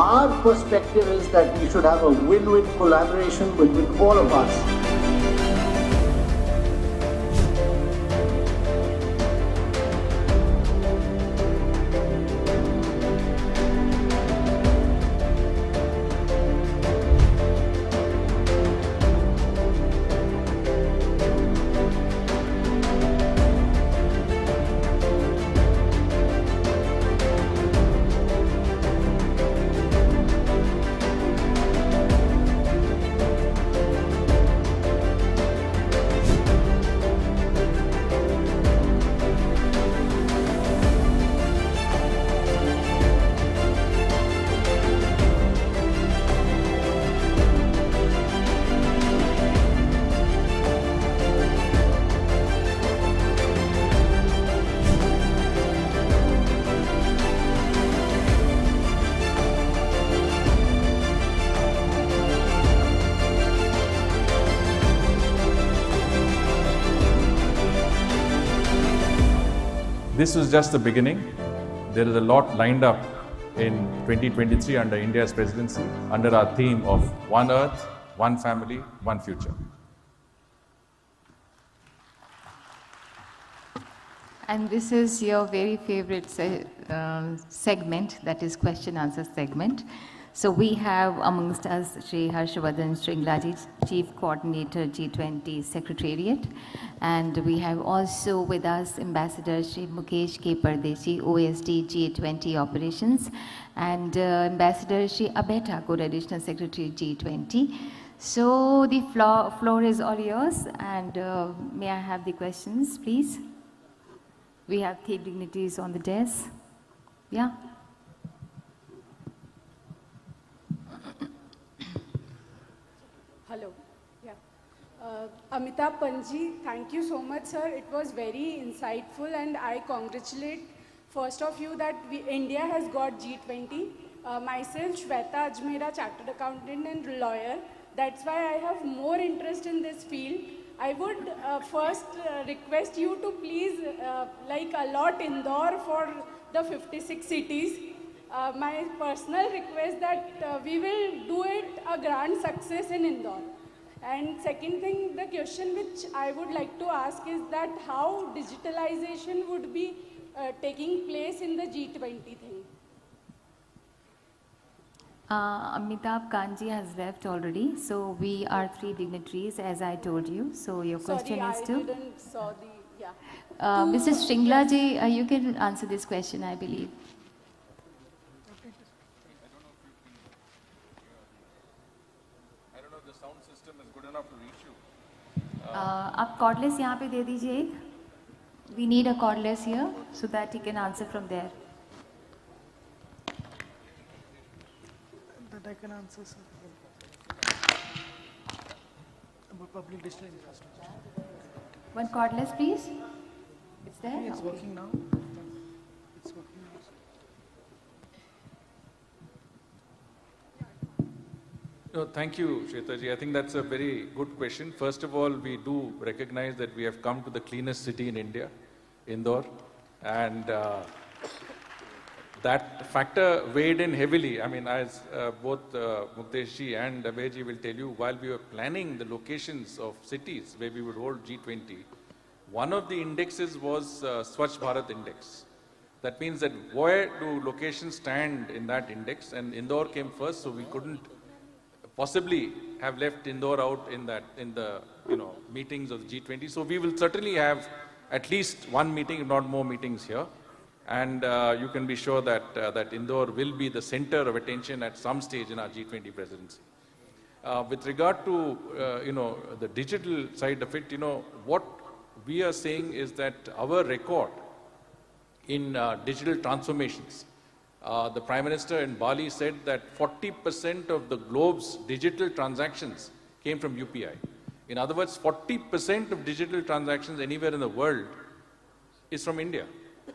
Our perspective is that we should have a win-win collaboration between all of us. This is just the beginning. There is a lot lined up in 2023 under India's presidency, under our theme of One Earth, One Family, One Future. And this is your very favorite segment, that is question answer segment. So we have amongst us Shri Harshvardhan Shringlaji, Chief Coordinator G20 Secretariat, and we have also with us Ambassador Shri Mukesh K. Pardeshi, OSD G20 Operations, and Ambassador Shri Abhay Thakur, Additional Secretary G20. So the floor is all yours, and may I have the questions, please? We have 3 dignitaries on the desk. Yeah. Hello. Yeah. Amitabh Panji, thank you so much, sir. It was very insightful, and I congratulate first of you that India has got G20. Myself, Shweta Ajmera, chartered accountant and lawyer. That's why I have more interest in this field. I would first request you to please allot Indore for the 56 cities. My personal request that we will do it a grand success in Indore. And second thing, the question which I would like to ask is that how digitalization would be taking place in the G20 thing. Amitabh Kanji has left already, so we are 3 dignitaries as I told you. So your question is to? Sorry, I didn't saw the, yeah. Mr. Shringlaji, you can answer this question, I believe. I don't know if the sound system is good enough to reach you. आप cordless यहाँ पे दे दीजिए एक. We need a cordless here so that he can answer from there. I can answer, sir. About public digital infrastructure. One cordless, please. It's there? It's Okay. working now. It's working now. No, thank you, Shwetaji. I think that's a very good question. First of all, we do recognize that we have come to the cleanest city in India, Indore, and that factor weighed in heavily. I mean, as both Mukteshji and Abhayji will tell you, while we were planning the locations of cities where we would hold G20, one of the indexes was Swachh Bharat Index. That means that where do locations stand in that index? And Indore came first, so we couldn't possibly have left Indore out in the meetings of the G20. So we will certainly have at least one meeting, if not more meetings here. And you can be sure that that Indore will be the center of attention at some stage in our G20 presidency. With regard to the digital side of it, what we are saying is that our record in digital transformations. The Prime Minister in Bali said that 40% of the globe's digital transactions came from UPI. In other words, 40% of digital transactions anywhere in the world is from India.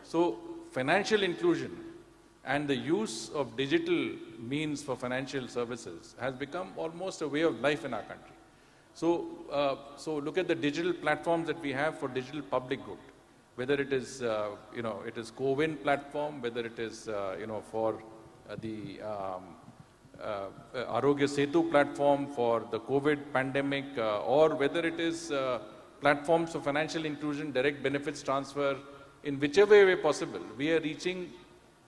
So financial inclusion and the use of digital means for financial services has become almost a way of life in our country. So, look at the digital platforms that we have for digital public good. Whether it is, it is CoWIN platform, whether it is, for the Arogya Setu platform for the COVID pandemic, or whether it is platforms for financial inclusion, direct benefits transfer, in whichever way possible, we are reaching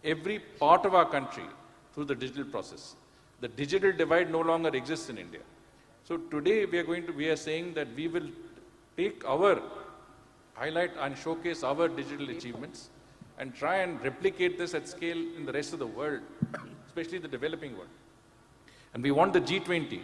every part of our country through the digital process. The digital divide no longer exists in India. So today we are saying that we will highlight and showcase our digital achievements and try and replicate this at scale in the rest of the world, especially the developing world. And we want the G20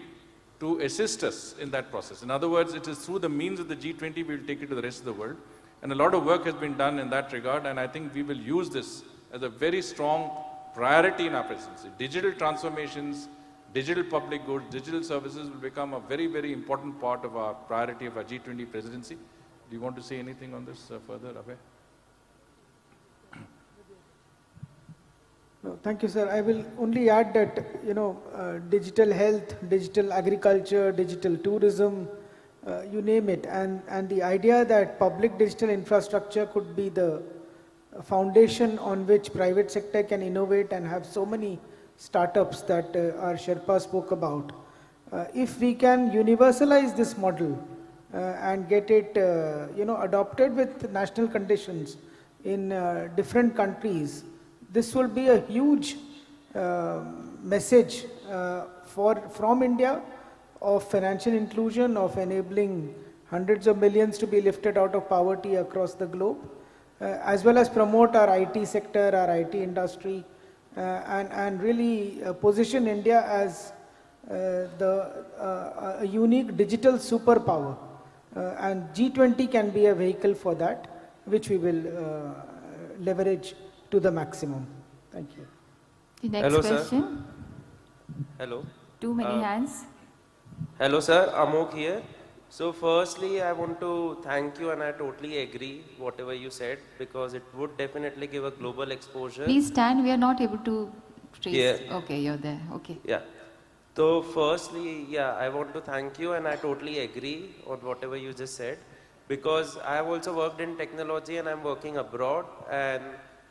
to assist us in that process. In other words, it is through the means of the G20 we will take it to the rest of the world. And a lot of work has been done in that regard, and I think we will use this as a very strong priority in our presidency. Digital transformations, digital public goods, digital services will become a very, very important part of our priority of our G20 presidency. Do you want to say anything on this further, Abhay? No, thank you, sir. I will only add that, digital health, digital agriculture, digital tourism, you name it. And the idea that public digital infrastructure could be the foundation on which private sector can innovate and have so many startups that our Sherpa spoke about. If we can universalize this model and get it, adopted with national conditions in different countries, this will be a huge message from India of financial inclusion, of enabling hundreds of millions to be lifted out of poverty across the globe, as well as promote our IT sector, our IT industry, and really position India as a unique digital superpower. And G20 can be a vehicle for that, which we will leverage to the maximum. Thank you. The next Hello, question. Sir. Hello. Too many hands. Hello, sir. Amok here. So firstly, I want to thank you, and I totally agree whatever you said, because it would definitely give a global exposure. Please stand. We are not able to trace. Yeah. Okay, you're there. Okay. Yeah. So firstly, yeah, I want to thank you, and I totally agree on whatever you just said, because I have also worked in technology and I'm working abroad, and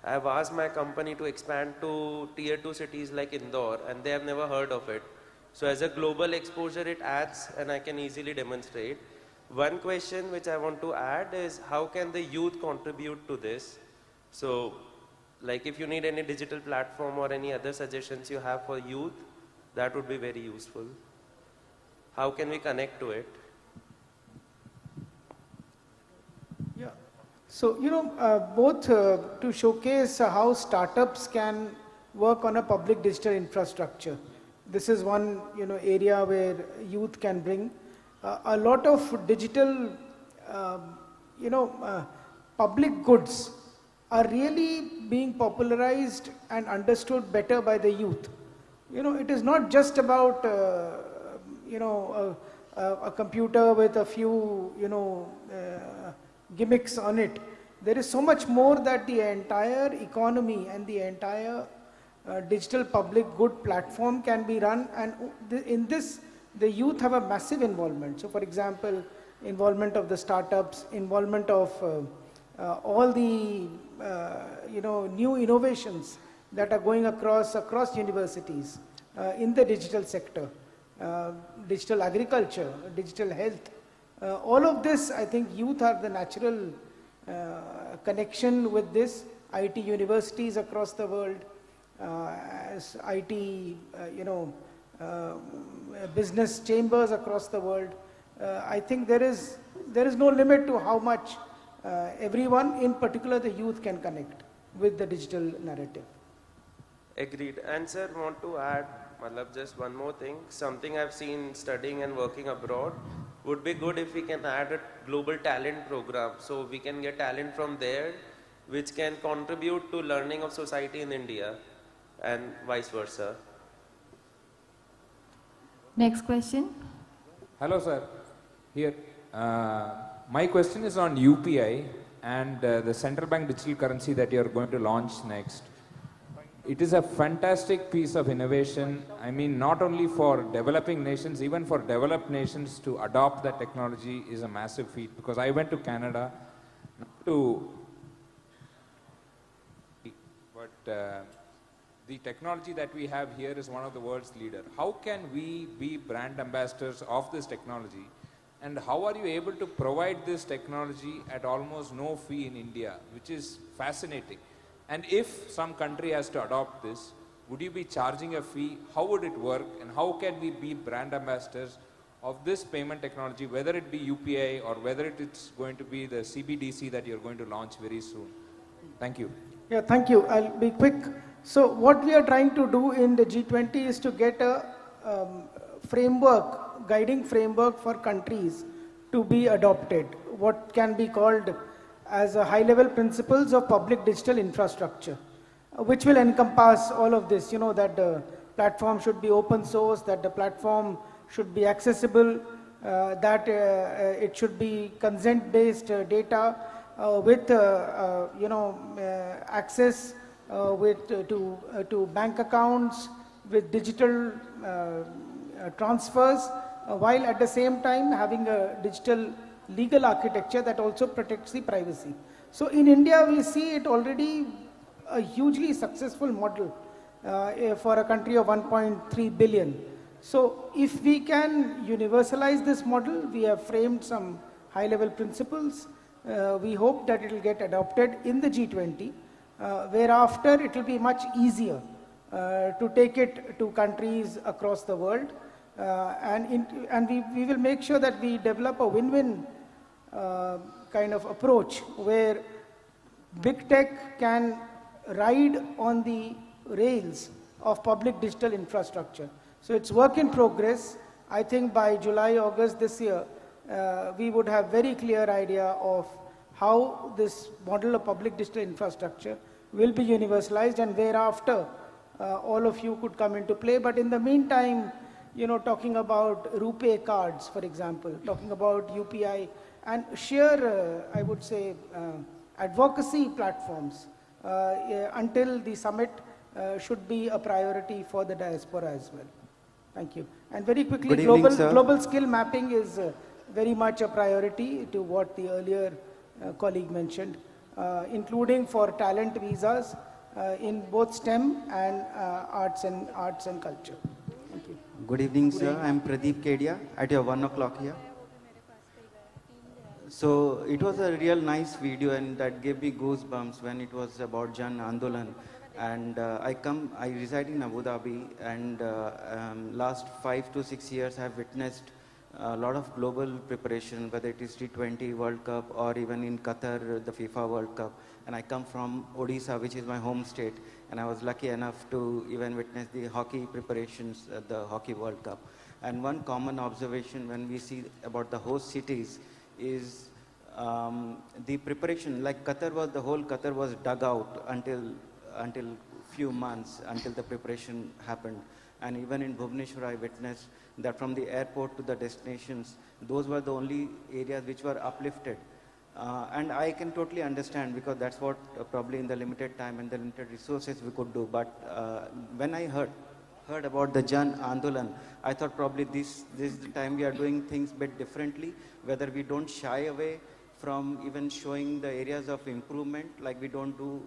I have asked my company to expand to tier 2 cities like Indore, and they have never heard of it. So as a global exposure, it adds, and I can easily demonstrate. One question which I want to add is, how can the youth contribute to this? So, like if you need any digital platform or any other suggestions you have for youth, that would be very useful. How can we connect to it? Yeah. So, both to showcase how startups can work on a public digital infrastructure. This is one, area where youth can bring a lot of digital, public goods are really being popularized and understood better by the youth. it is not just about, a computer with a few, gimmicks on it. There is so much more that the entire economy and the entire digital public good platform can be run, and in this, the youth have a massive involvement. So for example, involvement of the startups, involvement of all the new innovations that are going across universities in the digital sector, digital agriculture, digital health. All of this, I think youth are the natural connection with this. IT universities across the world, as IT, business chambers across the world. I think there is no limit to how much everyone, in particular the youth, can connect with the digital narrative. Agreed. And sir, want to add, just one more thing. Something I've seen studying and working abroad would be good if we can add a global talent program, so we can get talent from there, which can contribute to learning of society in India, and vice versa. Next question. Hello, sir. Here. My question is on UPI and the central bank digital currency that you are going to launch next. It is a fantastic piece of innovation. I mean, not only for developing nations, even for developed nations to adopt that technology is a massive feat. Because I went to Canada the technology that we have here is one of the world's leader. How can we be brand ambassadors of this technology? And how are you able to provide this technology at almost no fee in India, which is fascinating? And if some country has to adopt this, would you be charging a fee? How would it work? And how can we be brand ambassadors of this payment technology, whether it be UPI or whether it's going to be the CBDC that you're going to launch very soon? Thank you. Yeah, thank you. I'll be quick. So what we are trying to do in the G20 is to get a framework, guiding framework for countries to be adopted, what can be called as a high-level principles of public digital infrastructure, which will encompass all of this, that the platform should be open source, that the platform should be accessible, that it should be consent-based data with, access to bank accounts, with digital transfers, while at the same time having a digital legal architecture that also protects the privacy. So in India, we see it already a hugely successful model for a country of 1.3 billion. So if we can universalize this model, we have framed some high-level principles. We hope that it will get adopted in the G20, whereafter it will be much easier to take it to countries across the world. And we will make sure that we develop a win-win kind of approach where big tech can ride on the rails of public digital infrastructure. So it's work in progress. I think by July, August this year, we would have very clear idea of how this model of public digital infrastructure will be universalized, and thereafter all of you could come into play. But in the meantime, talking about RuPay cards, for example, talking about UPI, and sheer, I would say, advocacy platforms until the summit should be a priority for the diaspora as well. Thank you. And very quickly, global skill mapping is very much a priority to what the earlier colleague mentioned, including for talent visas in both STEM and arts and culture. Thank you. Good evening, sir. I'm Pradeep Kedia at your 1 o'clock here. So it was a real nice video, and that gave me goosebumps when it was about Jan Andolan. And I reside in Abu Dhabi, and last 5 to 6 years I've witnessed a lot of global preparation, whether it is G20 World Cup or even in Qatar, the FIFA World Cup. And I come from Odisha, which is my home state, and I was lucky enough to even witness the hockey preparations at the Hockey World Cup. And one common observation when we see about the host cities is the preparation, like the whole Qatar was dug out until few months, until the preparation happened. And even in Bhubaneswar, I witnessed that from the airport to the destinations, those were the only areas which were uplifted. And I can totally understand, because that's what probably in the limited time and the limited resources we could do. But when I heard about the Jan Andolan, I thought probably this is the time we are doing things a bit differently, whether we don't shy away from even showing the areas of improvement, like we don't do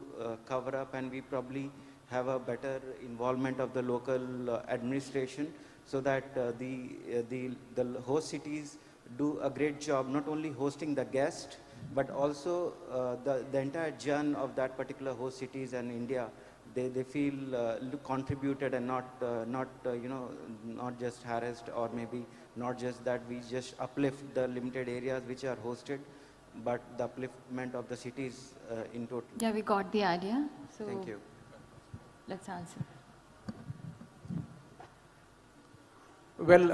cover up, and we probably have a better involvement of the local administration, so that the host cities do a great job, not only hosting the guest, but also the entire journey of that particular host cities and India. They feel contributed and not just harassed, or maybe not just that we just uplift the limited areas which are hosted, but the upliftment of the cities in total. Yeah, we got the idea. So thank you. Let's answer. Well,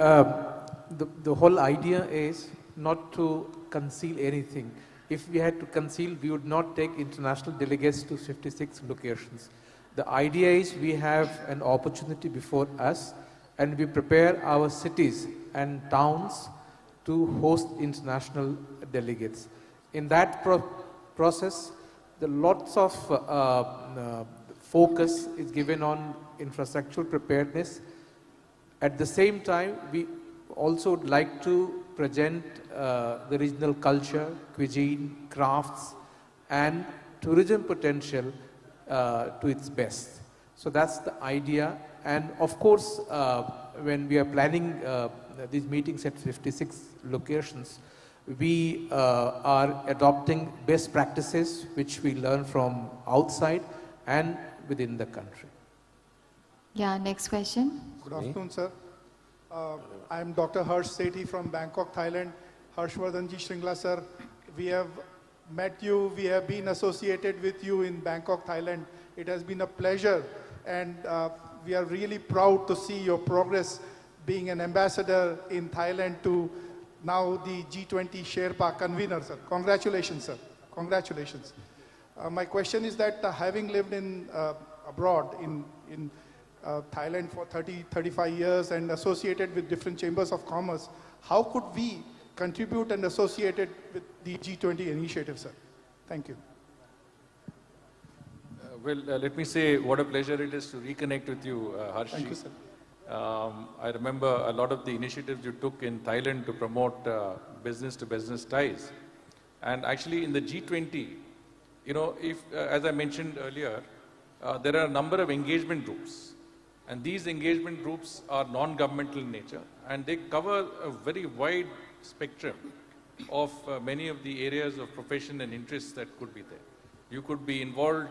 the whole idea is not to conceal anything. If we had to conceal, we would not take international delegates to 56 locations. The idea is we have an opportunity before us, and we prepare our cities and towns to host international delegates. In that process, lots of focus is given on infrastructural preparedness. At the same time, we also would like to present the regional culture, cuisine, crafts, and tourism potential to its best. So that's the idea. And of course, when we are planning these meetings at 56 locations, we are adopting best practices which we learn from outside and within the country. Yeah, next question. Good afternoon, sir. I am Dr. Harsh Sethi from Bangkok, Thailand. Harshvardhanji Shringla, sir. We have met you, we have been associated with you in Bangkok, Thailand. It has been a pleasure, and we are really proud to see your progress being an ambassador in Thailand to now the G20 Sherpa convener, sir. Congratulations, sir. Congratulations. My question is that having lived in abroad in Thailand for 35 years and associated with different chambers of commerce, how could we contribute and associate it with the G20 initiative, sir? Thank you. Let me say what a pleasure it is to reconnect with you, Harsh. Thank you, sir. I remember a lot of the initiatives you took in Thailand to promote business-to-business ties. And actually in the G20, you know, as I mentioned earlier, there are a number of engagement groups. And these engagement groups are non-governmental in nature, and they cover a very wide spectrum of many of the areas of profession and interests that could be there. You could be involved,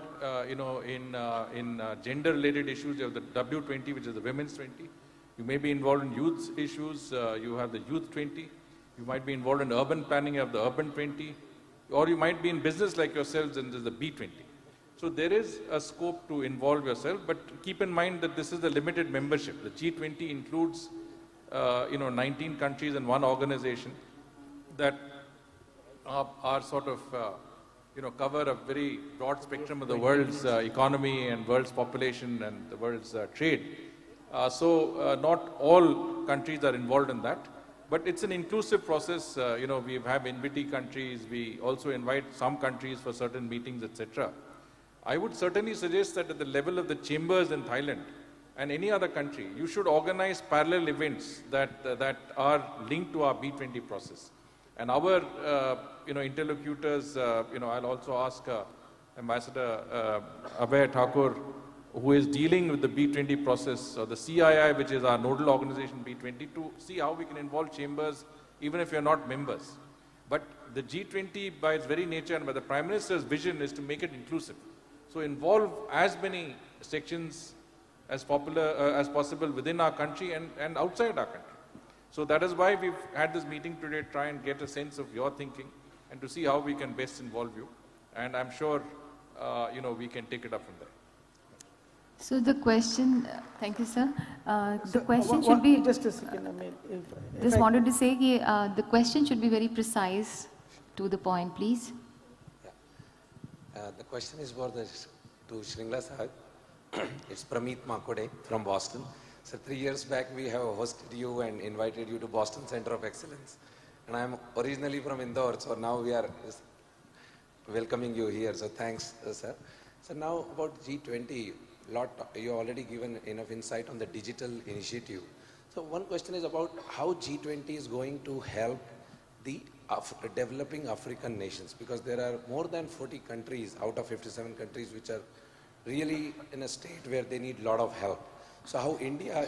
in gender-related issues. You have the W20, which is the Women's 20. You may be involved in youth issues. You have the Youth 20. You might be involved in urban planning. You have the Urban 20. Or you might be in business like yourselves, and there's the B20. So there is a scope to involve yourself, but keep in mind that this is a limited membership. The G20 includes, 19 countries and one organization that are sort of, cover a very broad spectrum of the world's economy and world's population and the world's trade. Not all countries are involved in that, but it's an inclusive process. We have invitee countries. We also invite some countries for certain meetings, etc. I would certainly suggest that at the level of the chambers in Thailand and any other country, you should organize parallel events that are linked to our B20 process. And our, interlocutors, I'll also ask Ambassador Abhay Thakur, who is dealing with the B20 process, or the CII, which is our nodal organization B20, to see how we can involve chambers, even if you're not members. But the G20, by its very nature and by the Prime Minister's vision, is to make it inclusive. So involve as many sections as possible within our country and outside our country. So that is why we've had this meeting today, try and get a sense of your thinking and to see how we can best involve you. And I'm sure, we can take it up from there. So the question, thank you, sir. The question should be... Just a second, wanted to say the question should be very precise, to the point, please. The question is to Shringla Sahib. It's Prameet Makode from Boston. So 3 years back, we have hosted you and invited you to Boston Center of Excellence. And I'm originally from Indore, so now we are welcoming you here. So thanks, sir. So now about G20, you already given enough insight on the digital initiative. So one question is about how G20 is going to help the developing African nations, because there are more than 40 countries out of 57 countries which are really in a state where they need a lot of help. So how India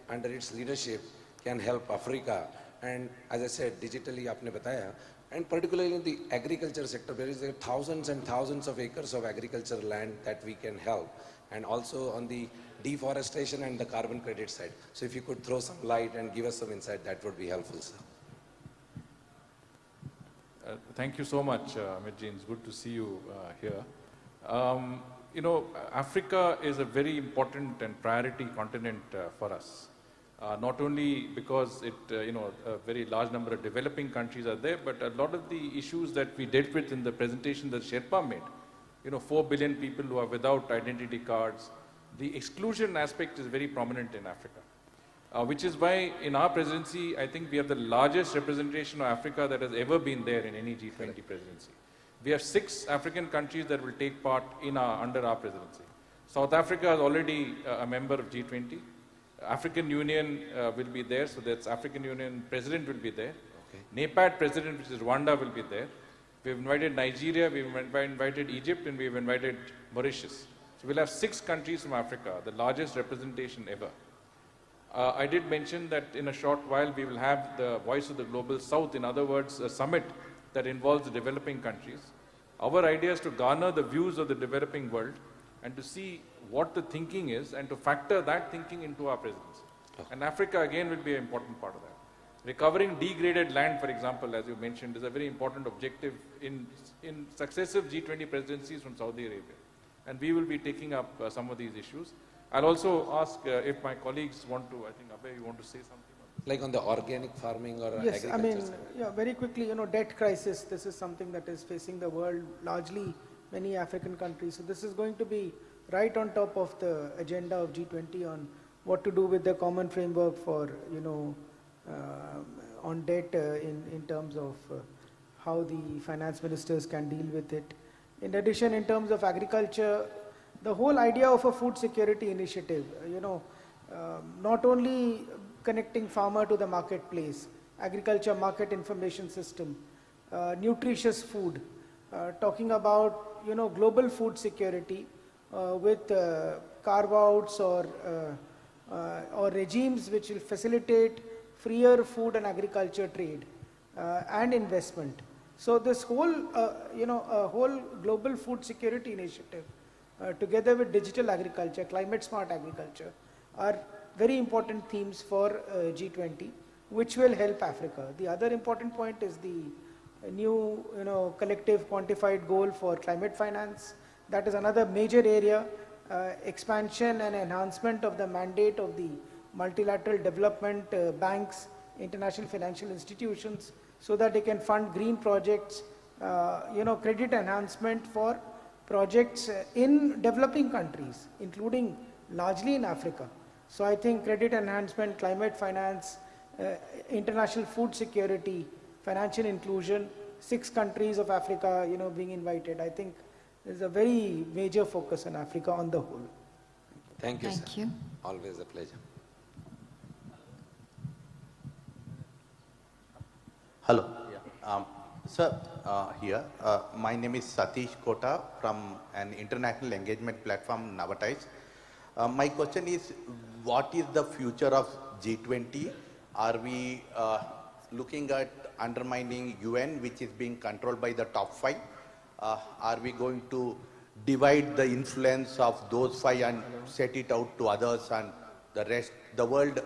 under its leadership can help Africa, and as I said, digitally aapne bataya, and particularly in the agriculture sector, there is thousands and thousands of acres of agricultural land that we can help, and also on the deforestation and the carbon credit side. So if you could throw some light and give us some insight, that would be helpful, sir. Thank you so much, Amit. It's good to see you here. You know, Africa is a very important and priority continent for us. Not only because it, you know, a very large number of developing countries are there, but a lot of the issues that we dealt with in the presentation that Sherpa made, you know, 4 billion people who are without identity cards, the exclusion aspect is very prominent in Africa. Which is why in our presidency, I think we have the largest representation of Africa that has ever been there in any G20 presidency. We have 6 African countries that will take part in under our presidency. South Africa is already a member of G20. African Union will be there, so that's African Union President will be there. Okay. NAPAD President, which is Rwanda, will be there. We've invited Nigeria, we've invited Egypt, and we've invited Mauritius. So we'll have 6 countries from Africa, the largest representation ever. I did mention that in a short while we will have the Voice of the Global South, in other words, a summit that involves the developing countries. Our idea is to garner the views of the developing world and to see what the thinking is and to factor that thinking into our presidency. And Africa again will be an important part of that. Recovering degraded land, for example, as you mentioned, is a very important objective in successive G20 presidencies from Saudi Arabia. And we will be taking up some of these issues. I'll also ask if my colleagues want to, I think Abhay, you want to say something? Like on the organic farming or yes, agriculture? I mean, yeah, very quickly, you know, debt crisis, this is something that is facing the world, largely many African countries. So this is going to be right on top of the agenda of G20 on what to do with the common framework for, you know, on debt in terms of how the finance ministers can deal with it. In addition, in terms of agriculture, the whole idea of a food security initiative, you know, not only connecting farmer to the marketplace, agriculture market information system, nutritious food, talking about, you know, global food security with carve-outs or regimes which will facilitate freer food and agriculture trade and investment. So this whole, you know, whole global food security initiative together with digital agriculture, climate smart agriculture are very important themes for G20, which will help Africa. The other important point is the new, you know, collective quantified goal for climate finance. That is another major area, expansion and enhancement of the mandate of the multilateral development banks, international financial institutions, so that they can fund green projects, you know, credit enhancement for projects in developing countries, including largely in Africa. So I think credit enhancement, climate finance, international food security, financial inclusion, 6 countries of Africa, you know, being invited. I think there's a very major focus on Africa on the whole. Thank you, Thank sir. you. Always a pleasure. Hello. Yeah. Sir, here, my name is Satish Kota from an international engagement platform, Navatize. My question is, what is the future of G20? Are we looking at undermining UN, which is being controlled by the top 5? Are we going to divide the influence of those 5 and set it out to others, and the rest, the world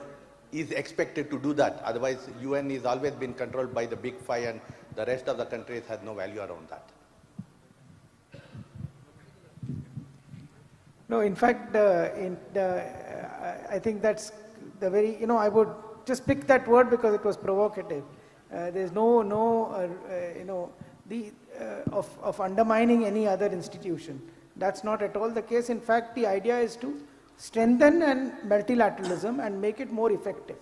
is expected to do that? Otherwise, UN is always been controlled by the big 5 and the rest of the countries has no value around that. No, in fact, I think that's the very, you know, I would just pick that word because it was provocative. There's no you know, of undermining any other institution. That's not at all the case. In fact, the idea is to strengthen and multilateralism and make it more effective.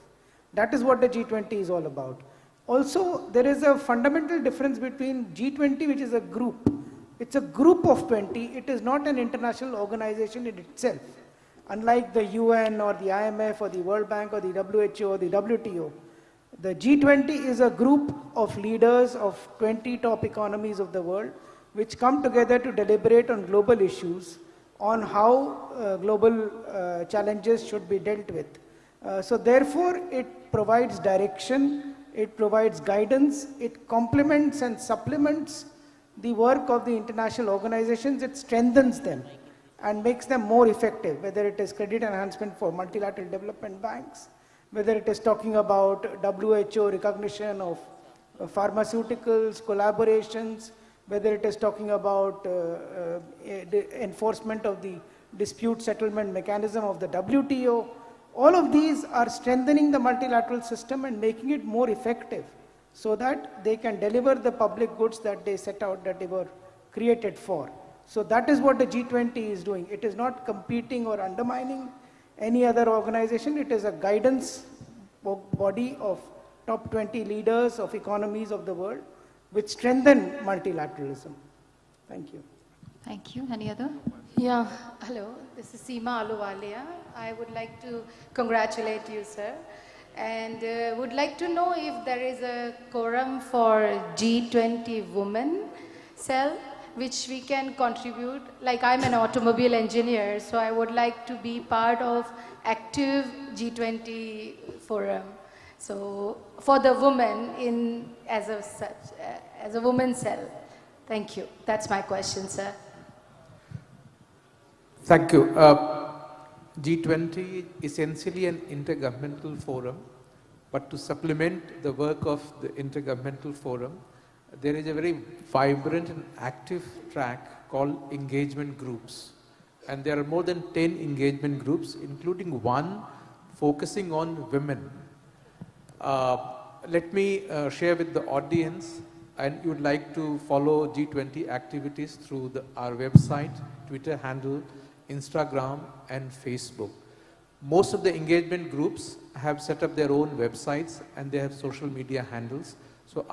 That is what the G20 is all about. Also, there is a fundamental difference between G20, which is a group. It's a group of 20. It is not an international organization in itself. Unlike the UN or the IMF or the World Bank or the WHO or the WTO, the G20 is a group of leaders of 20 top economies of the world which come together to deliberate on global issues, on how global challenges should be dealt with. So therefore, it provides direction, it provides guidance, it complements and supplements the work of the international organizations, it strengthens them and makes them more effective, whether it is credit enhancement for multilateral development banks, whether it is talking about WHO recognition of pharmaceuticals, collaborations, whether it is talking about enforcement of the dispute settlement mechanism of the WTO. All of these are strengthening the multilateral system and making it more effective so that they can deliver the public goods that they set out, that they were created for. So that is what the G20 is doing. It is not competing or undermining any other organization. It is a guidance body of top 20 leaders of economies of the world which strengthen multilateralism. Thank you. Thank you. Any other? Yeah, hello. This is Seema Aluwalia. I would like to congratulate you, sir. And would like to know if there is a quorum for G20 women cell which we can contribute. Like I'm an automobile engineer, so I would like to be part of active G20 forum. So for the women in as a woman cell. Thank you. That's my question, sir. Thank you. G20 is essentially an intergovernmental forum, but to supplement the work of the intergovernmental forum, there is a very vibrant and active track called engagement groups. And there are more than 10 engagement groups, including one focusing on women. Let me share with the audience, and you would like to follow G20 activities through our website, Twitter handle, Instagram and Facebook. Most of the engagement groups have set up their own websites and they have social media handles. So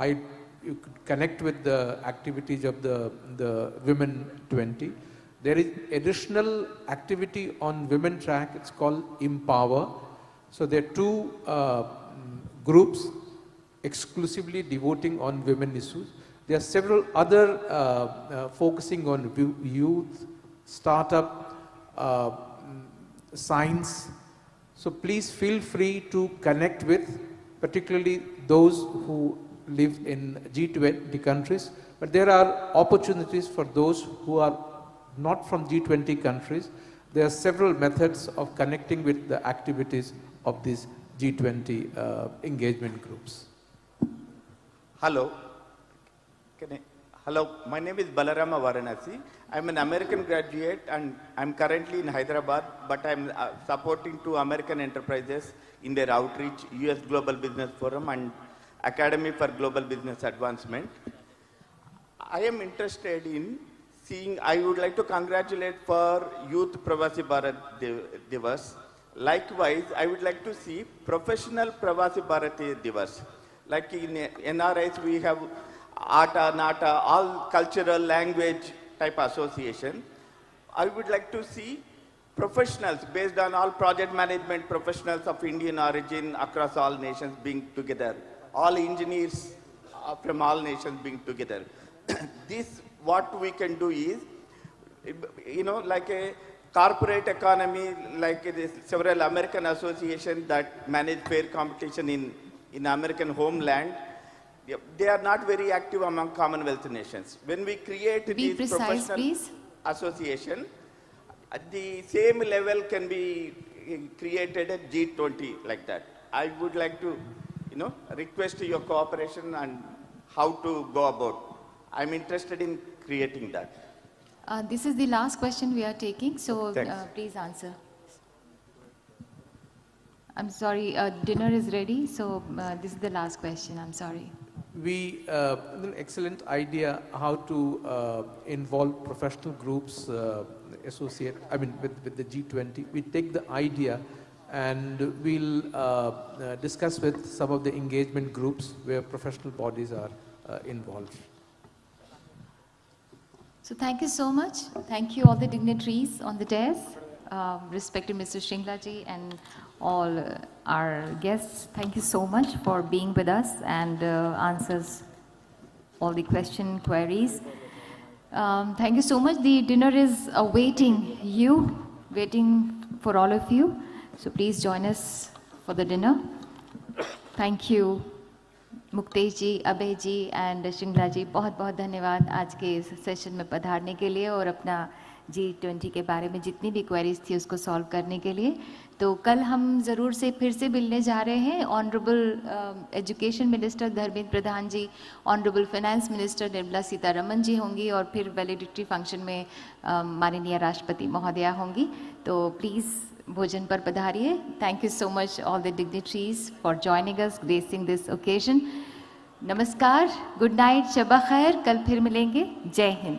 you could connect with the activities of the Women 20. There is additional activity on women track, it's called Empower. So there are two groups exclusively devoting on women issues. There are several other focusing on youth, startup, science. So please feel free to connect with, particularly those who live in G20 countries. But there are opportunities for those who are not from G20 countries. There are several methods of connecting with the activities of these G20 engagement groups. Hello. Hello, my name is Balarama Varanasi. I'm an American graduate and I'm currently in Hyderabad, but I'm supporting two American enterprises in their outreach, US Global Business Forum and Academy for Global Business Advancement. I am interested in seeing, I would like to congratulate for Youth Pravasi Bharat Divas. Likewise, I would like to see professional Pravasi Bharatiya Divas. Like in NRIs, we have Ata, Nata, all cultural language type association. I would like to see professionals based on all project management professionals of Indian origin across all nations being together. All engineers from all nations being together. This, what we can do is, like a corporate economy, like several American associations that manage fair competition in American homeland. They are not very active among Commonwealth nations. When we create these professional association, at the same level can be created at G20 like that. I would like to, request your cooperation and how to go about. I'm interested in creating that. This is the last question we are taking, so please answer. I'm sorry, dinner is ready, so this is the last question. I'm sorry. an excellent idea how to involve professional groups with the G20. We take the idea and we'll discuss with some of the engagement groups where professional bodies are involved. So thank you so much. Thank you all the dignitaries on the dais, respected Mr. Shringla ji and all our guests. Thank you so much for being with us and answers all the queries. Thank you so much. The dinner is awaiting you, waiting for all of you. So please join us for the dinner. Thank you. Muktesh ji, Abhay ji and Shringla ji, बहुत बहुत धन्यवाद आज के इस session में पधारने के लिए और अपना G20 के बारे में जितनी भी क्वेरीज थी उसको सॉल्व करने के लिए. तो कल हम ज़रूर से फिर से मिलने जा रहे हैं. Honourable education minister Dharmendra Pradhan ji, honourable finance minister Nirmala Sitharaman ji होंगी और फिर वैलिडिटी फंक्शन में माननीय राष्ट्रपति महोदया होंगी. तो प्लीज़ भोजन पर पधारिए. Thank you so much all the dignitaries for joining us, gracing this occasion. नमस्कार, गुड नाइट, शब खैर. कल फिर मिलेंगे. जय हिंद.